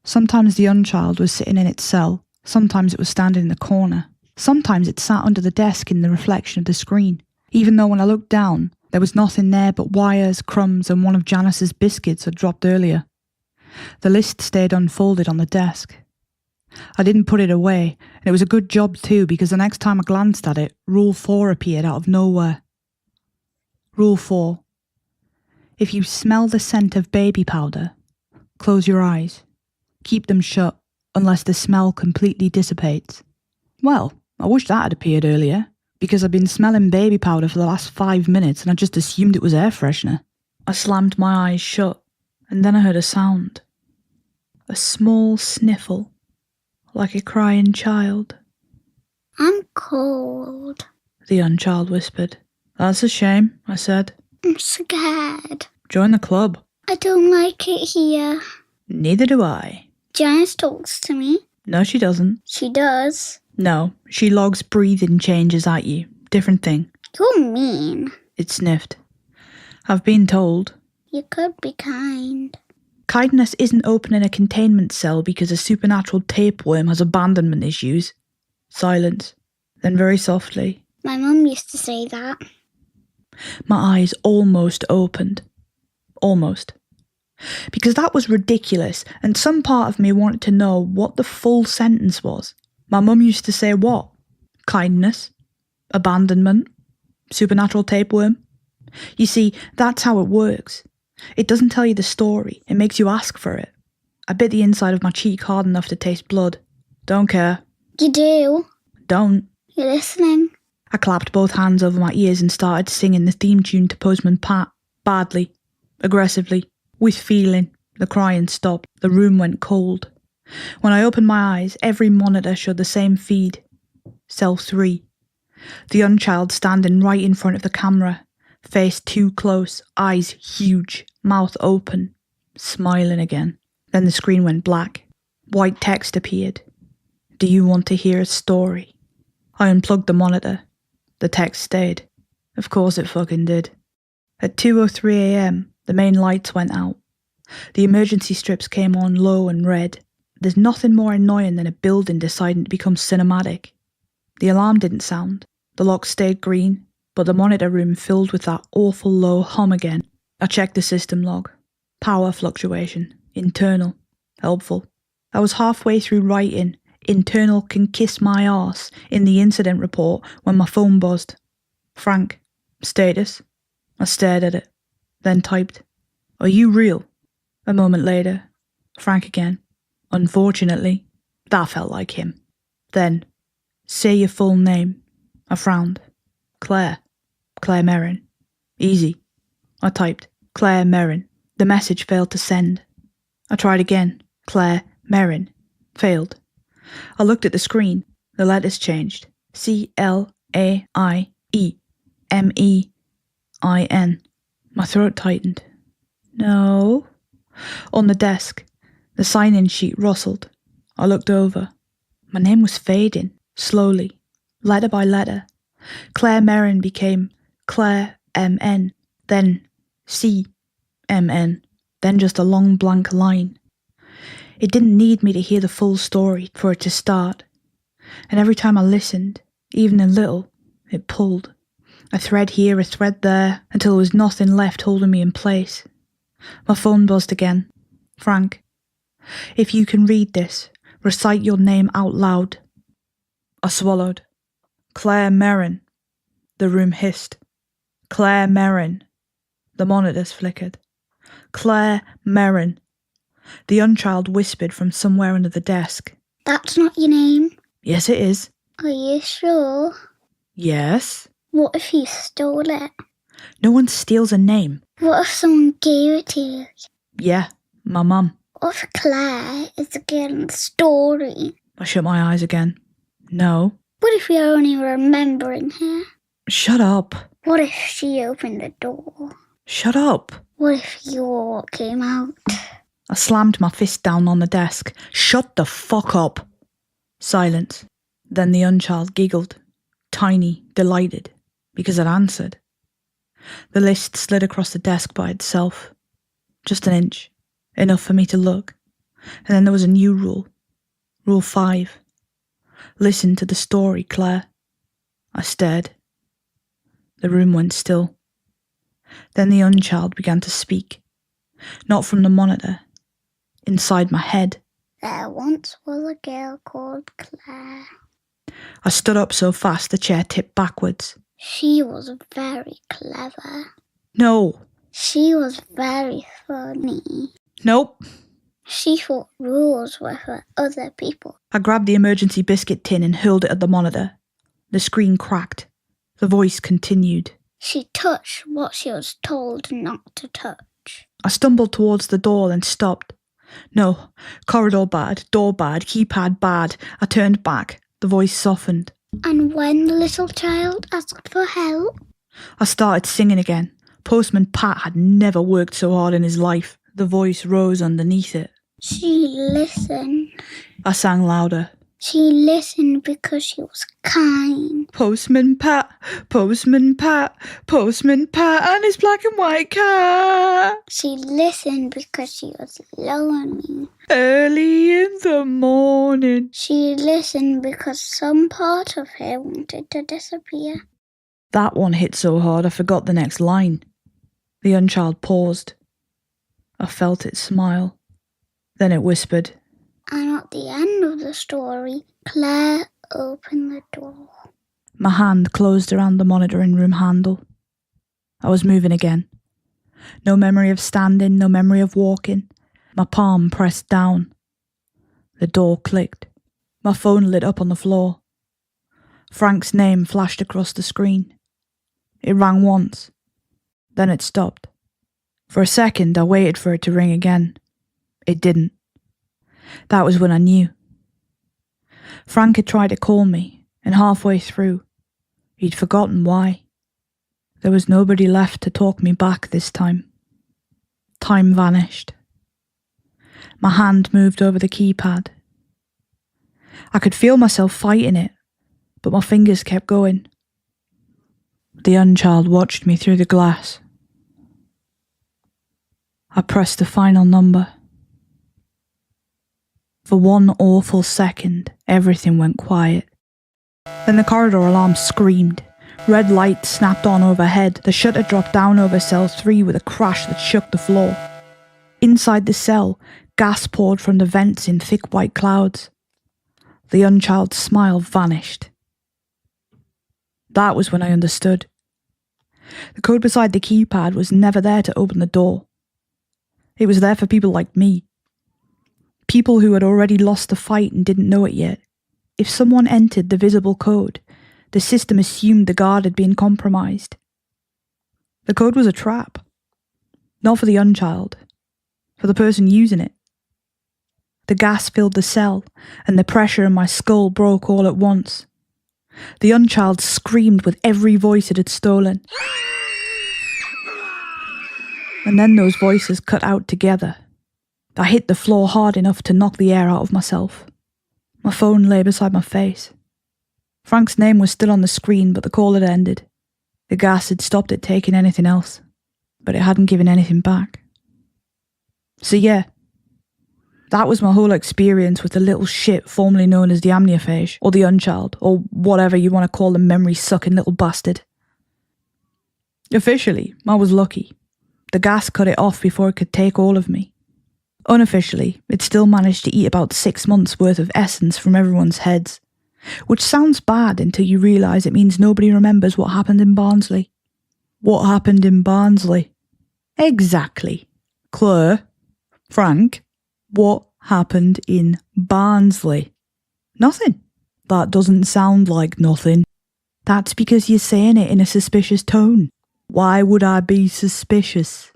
Sometimes the unchild was sitting in its cell, sometimes it was standing in the corner, sometimes it sat under the desk in the reflection of the screen, even though when I looked down, there was nothing there but wires, crumbs, and one of Janice's biscuits had dropped earlier. The list stayed unfolded on the desk. I didn't put it away, and it was a good job too, because the next time I glanced at it, Rule 4 appeared out of nowhere. Rule 4. If you smell the scent of baby powder, close your eyes. Keep them shut, unless the smell completely dissipates. Well, I wish that had appeared earlier, because I've been smelling baby powder for the last 5 minutes and I just assumed it was air freshener. I slammed my eyes shut, and then I heard a sound. A small sniffle, like a crying child. I'm cold. The unchild whispered. That's a shame, I said. I'm scared. Join the club. I don't like it here. Neither do I. Janice talks to me. No, she doesn't. She does. No, she logs breathing changes at you. Different thing. You're mean. It sniffed. I've been told. You could be kind. Kindness isn't opening a containment cell because a supernatural tapeworm has abandonment issues. Silence. Then very softly. My mum used to say that. My eyes almost opened. Almost. Because that was ridiculous, and some part of me wanted to know what the full sentence was. My mum used to say what? Kindness? Abandonment? Supernatural tapeworm? You see, that's how it works. It doesn't tell you the story, it makes you ask for it. I bit the inside of my cheek hard enough to taste blood. Don't care. You do? Don't. You're listening? I clapped both hands over my ears and started singing the theme tune to Postman Pat. Badly. Aggressively. With feeling. The crying stopped. The room went cold. When I opened my eyes, every monitor showed the same feed. Cell 3. The unchild standing right in front of the camera. Face too close, eyes huge, mouth open, smiling again. Then the screen went black. White text appeared. Do you want to hear a story? I unplugged the monitor. The text stayed. Of course it fucking did. At 2:03 a.m, the main lights went out. The emergency strips came on low and red. There's nothing more annoying than a building deciding to become cinematic. The alarm didn't sound. The lock stayed green, but the monitor room filled with that awful low hum again. I checked the system log. Power fluctuation. Internal. Helpful. I was halfway through writing "internal can kiss my arse" in the incident report when my phone buzzed. Frank. Status. I stared at it, then typed, "Are you real?" A moment later, Frank again. Unfortunately, that felt like him. Then, "Say your full name." I frowned. Claire. Claire Merrin. Easy. I typed, "Claire Merrin." The message failed to send. I tried again. Claire Merrin. Failed. I looked at the screen. The letters changed. CLAIEMEIN. My throat tightened. No. On the desk, the sign-in sheet rustled. I looked over. My name was fading, slowly, letter by letter. Claire Merrin became Claire MN, then CMN, then just a long blank line. It didn't need me to hear the full story for it to start. And every time I listened, even a little, it pulled. A thread here, a thread there, until there was nothing left holding me in place. My phone buzzed again. Frank. If you can read this, recite your name out loud. I swallowed. Claire Merrin. The room hissed. Claire Merrin. The monitors flickered. Claire Merrin. The unchild whispered from somewhere under the desk. That's not your name. Yes, it is. Are you sure? Yes. What if you stole it? No one steals a name. What if someone gave it to you? Yeah, my mum. What if Claire is the girl in the story? I shut my eyes again. No. What if you're only remembering her? Shut up. What if she opened the door? Shut up. What if you all came out? I slammed my fist down on the desk. Shut the fuck up. Silence. Then the unchild giggled. Tiny, delighted, because I'd answered. The list slid across the desk by itself. Just an inch. Enough for me to look. And then there was a new rule. Rule 5. Listen to the story, Claire. I stared. The room went still. Then the unchild began to speak. Not from the monitor. Inside my head. There once was a girl called Claire. I stood up so fast the chair tipped backwards. She was very clever. No. She was very funny. Nope. She thought rules were for other people. I grabbed the emergency biscuit tin and hurled it at the monitor. The screen cracked. The voice continued. She touched what she was told not to touch. I stumbled towards the door and stopped. No. Corridor bad, door bad, keypad bad. I turned back. The voice softened. And when the little child asked for help? I started singing again. Postman Pat had never worked so hard in his life. The voice rose underneath it. She listened. I sang louder. She listened because she was kind. Postman Pat, Postman Pat, Postman Pat and his black and white car. She listened because she was lonely. Early in the morning. She listened because some part of her wanted to disappear. That one hit so hard I forgot the next line. The unchild paused. I felt it smile. Then it whispered. And at the end of the story, Claire opened the door. My hand closed around the monitoring room handle. I was moving again. No memory of standing, no memory of walking. My palm pressed down. The door clicked. My phone lit up on the floor. Frank's name flashed across the screen. It rang once. Then it stopped. For a second, I waited for it to ring again. It didn't. That was when I knew. Frank had tried to call me, and halfway through, he'd forgotten why. There was nobody left to talk me back this time. Time vanished. My hand moved over the keypad. I could feel myself fighting it, but my fingers kept going. The unchild watched me through the glass. I pressed the final number. For one awful second, everything went quiet. Then the corridor alarm screamed. Red light snapped on overhead. The shutter dropped down over cell 3 with a crash that shook the floor. Inside the cell, Gas poured from the vents in thick white clouds. The unchild's smile vanished. That was when I understood. The code beside the keypad was never there to open the door. It was there for people like me. People who had already lost the fight and didn't know it yet. If someone entered the visible code, the system assumed the guard had been compromised. The code was a trap. Not for the unchild, for the person using it. The gas filled the cell, and the pressure in my skull broke all at once. The unchild screamed with every voice it had stolen. And then those voices cut out together. I hit the floor hard enough to knock the air out of myself. My phone lay beside my face. Frank's name was still on the screen, but the call had ended. The gas had stopped it taking anything else, but it hadn't given anything back. So yeah, that was my whole experience with the little shit formerly known as the amniophage, or the unchild, or whatever you want to call the memory-sucking little bastard. Officially, I was lucky. The gas cut it off before it could take all of me. Unofficially, it still managed to eat about 6 months' worth of essence from everyone's heads, which sounds bad until you realise it means nobody remembers what happened in Barnsley. What happened in Barnsley? Exactly. Claire, Frank, what happened in Barnsley? Nothing. That doesn't sound like nothing. That's because you're saying it in a suspicious tone. Why would I be suspicious?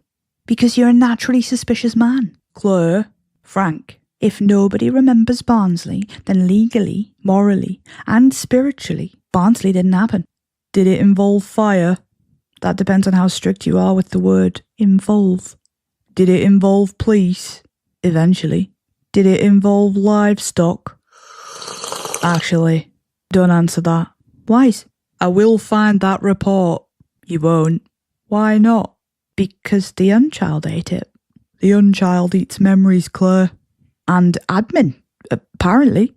Because you're a naturally suspicious man. Claire, Frank, if nobody remembers Barnsley, then legally, morally, and spiritually, Barnsley didn't happen. Did it involve fire? That depends on how strict you are with the word involve. Did it involve police? Eventually. Did it involve livestock? Actually, don't answer that. Wise. I will find that report. You won't. Why not? Because the unchild ate it. The unchild eats memories, Claire. And admin, apparently.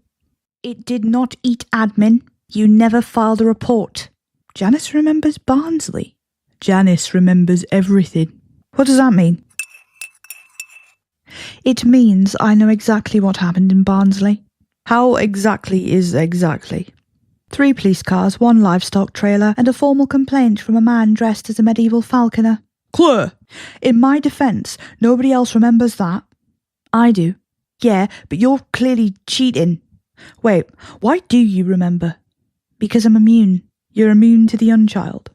It did not eat admin. You never filed a report. Janice remembers Barnsley. Janice remembers everything. What does that mean? It means I know exactly what happened in Barnsley. How exactly is exactly? 3 police cars, 1 livestock trailer, and a formal complaint from a man dressed as a medieval falconer. Claire! In my defence, nobody else remembers that. I do. Yeah, but you're clearly cheating. Wait, why do you remember? Because I'm immune. You're immune to the unchild.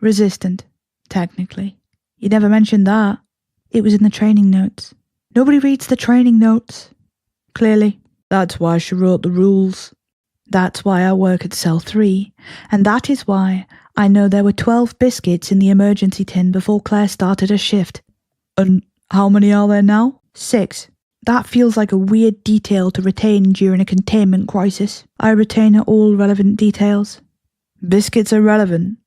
Resistant, technically. You never mentioned that. It was in the training notes. Nobody reads the training notes. Clearly. That's why she wrote the rules. That's why I work at cell 3. And that is why I know there were 12 biscuits in the emergency tin before Claire started her shift. And how many are there now? 6. That feels like a weird detail to retain during a containment crisis. I retain all relevant details. Biscuits are relevant?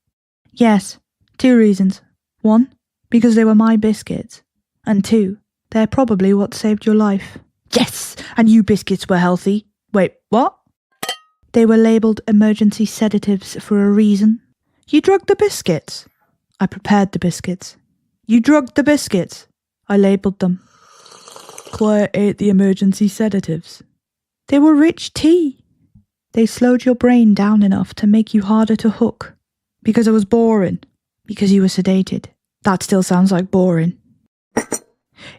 Yes. 2 reasons. 1, because they were my biscuits. And 2, they're probably what saved your life. Yes! And you biscuits were healthy. Wait, what? They were labelled emergency sedatives for a reason. You drugged the biscuits? I prepared the biscuits. You drugged the biscuits? I labelled them. Claire ate the emergency sedatives. They were rich tea. They slowed your brain down enough to make you harder to hook. Because it was boring. Because you were sedated. That still sounds like boring.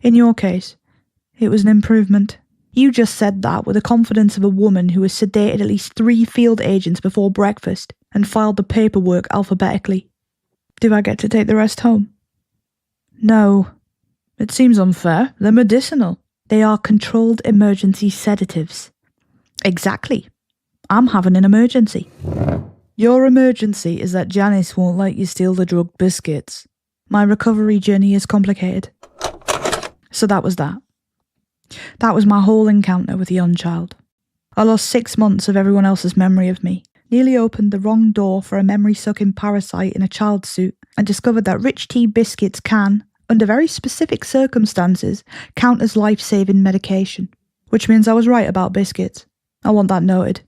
In your case, it was an improvement. You just said that with the confidence of a woman who has sedated at least 3 field agents before breakfast and filed the paperwork alphabetically. Do I get to take the rest home? No. It seems unfair. They're medicinal. They are controlled emergency sedatives. Exactly. I'm having an emergency. Your emergency is that Janice won't let you steal the drugged biscuits. My recovery journey is complicated. So that was that. That was my whole encounter with the unchild. I lost 6 months of everyone else's memory of me, nearly opened the wrong door for a memory-sucking parasite in a child suit, and discovered that rich tea biscuits can, under very specific circumstances, count as life-saving medication. Which means I was right about biscuits. I want that noted.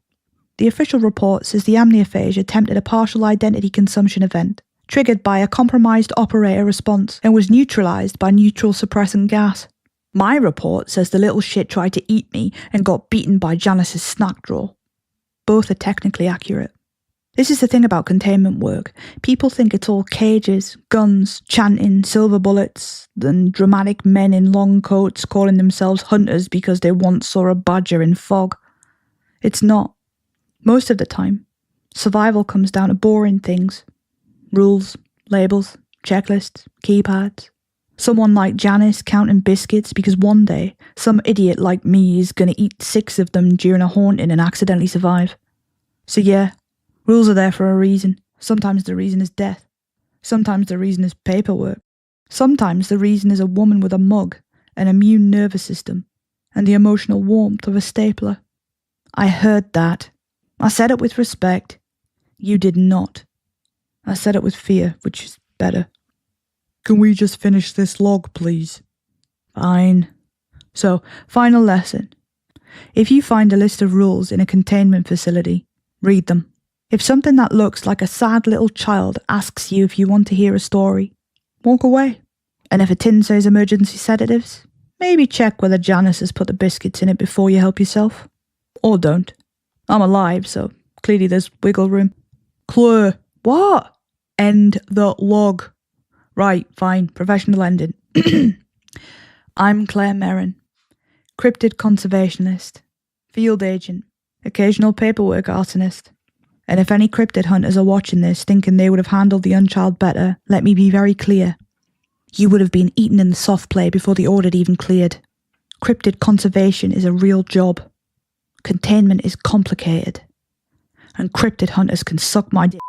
The official report says the amniophage attempted a partial identity consumption event, triggered by a compromised operator response, and was neutralised by neutral suppressant gas. My report says the little shit tried to eat me and got beaten by Janice's snack drawer. Both are technically accurate. This is the thing about containment work. People think it's all cages, guns, chanting, silver bullets, and dramatic men in long coats calling themselves hunters because they once saw a badger in fog. It's not. Most of the time, survival comes down to boring things. Rules, labels, checklists, keypads. Someone like Janice counting biscuits because one day, some idiot like me is going to eat 6 of them during a haunting and accidentally survive. So yeah, rules are there for a reason. Sometimes the reason is death. Sometimes the reason is paperwork. Sometimes the reason is a woman with a mug, an immune nervous system, and the emotional warmth of a stapler. I heard that. I said it with respect. You did not. I said it with fear, which is better. Can we just finish this log, please? Fine. So, final lesson. If you find a list of rules in a containment facility, read them. If something that looks like a sad little child asks you if you want to hear a story, walk away. And if a tin says emergency sedatives, maybe check whether Janice has put the biscuits in it before you help yourself. Or don't. I'm alive, so clearly there's wiggle room. Claire. What? End the log. Right, fine, professional ending. I'm Claire Merrin, cryptid conservationist, field agent, occasional paperwork arsonist. And if any cryptid hunters are watching this thinking they would have handled the unchild better, let me be very clear. You would have been eaten in the soft play before the audit even cleared. Cryptid conservation is a real job. Containment is complicated. And cryptid hunters can suck my dick.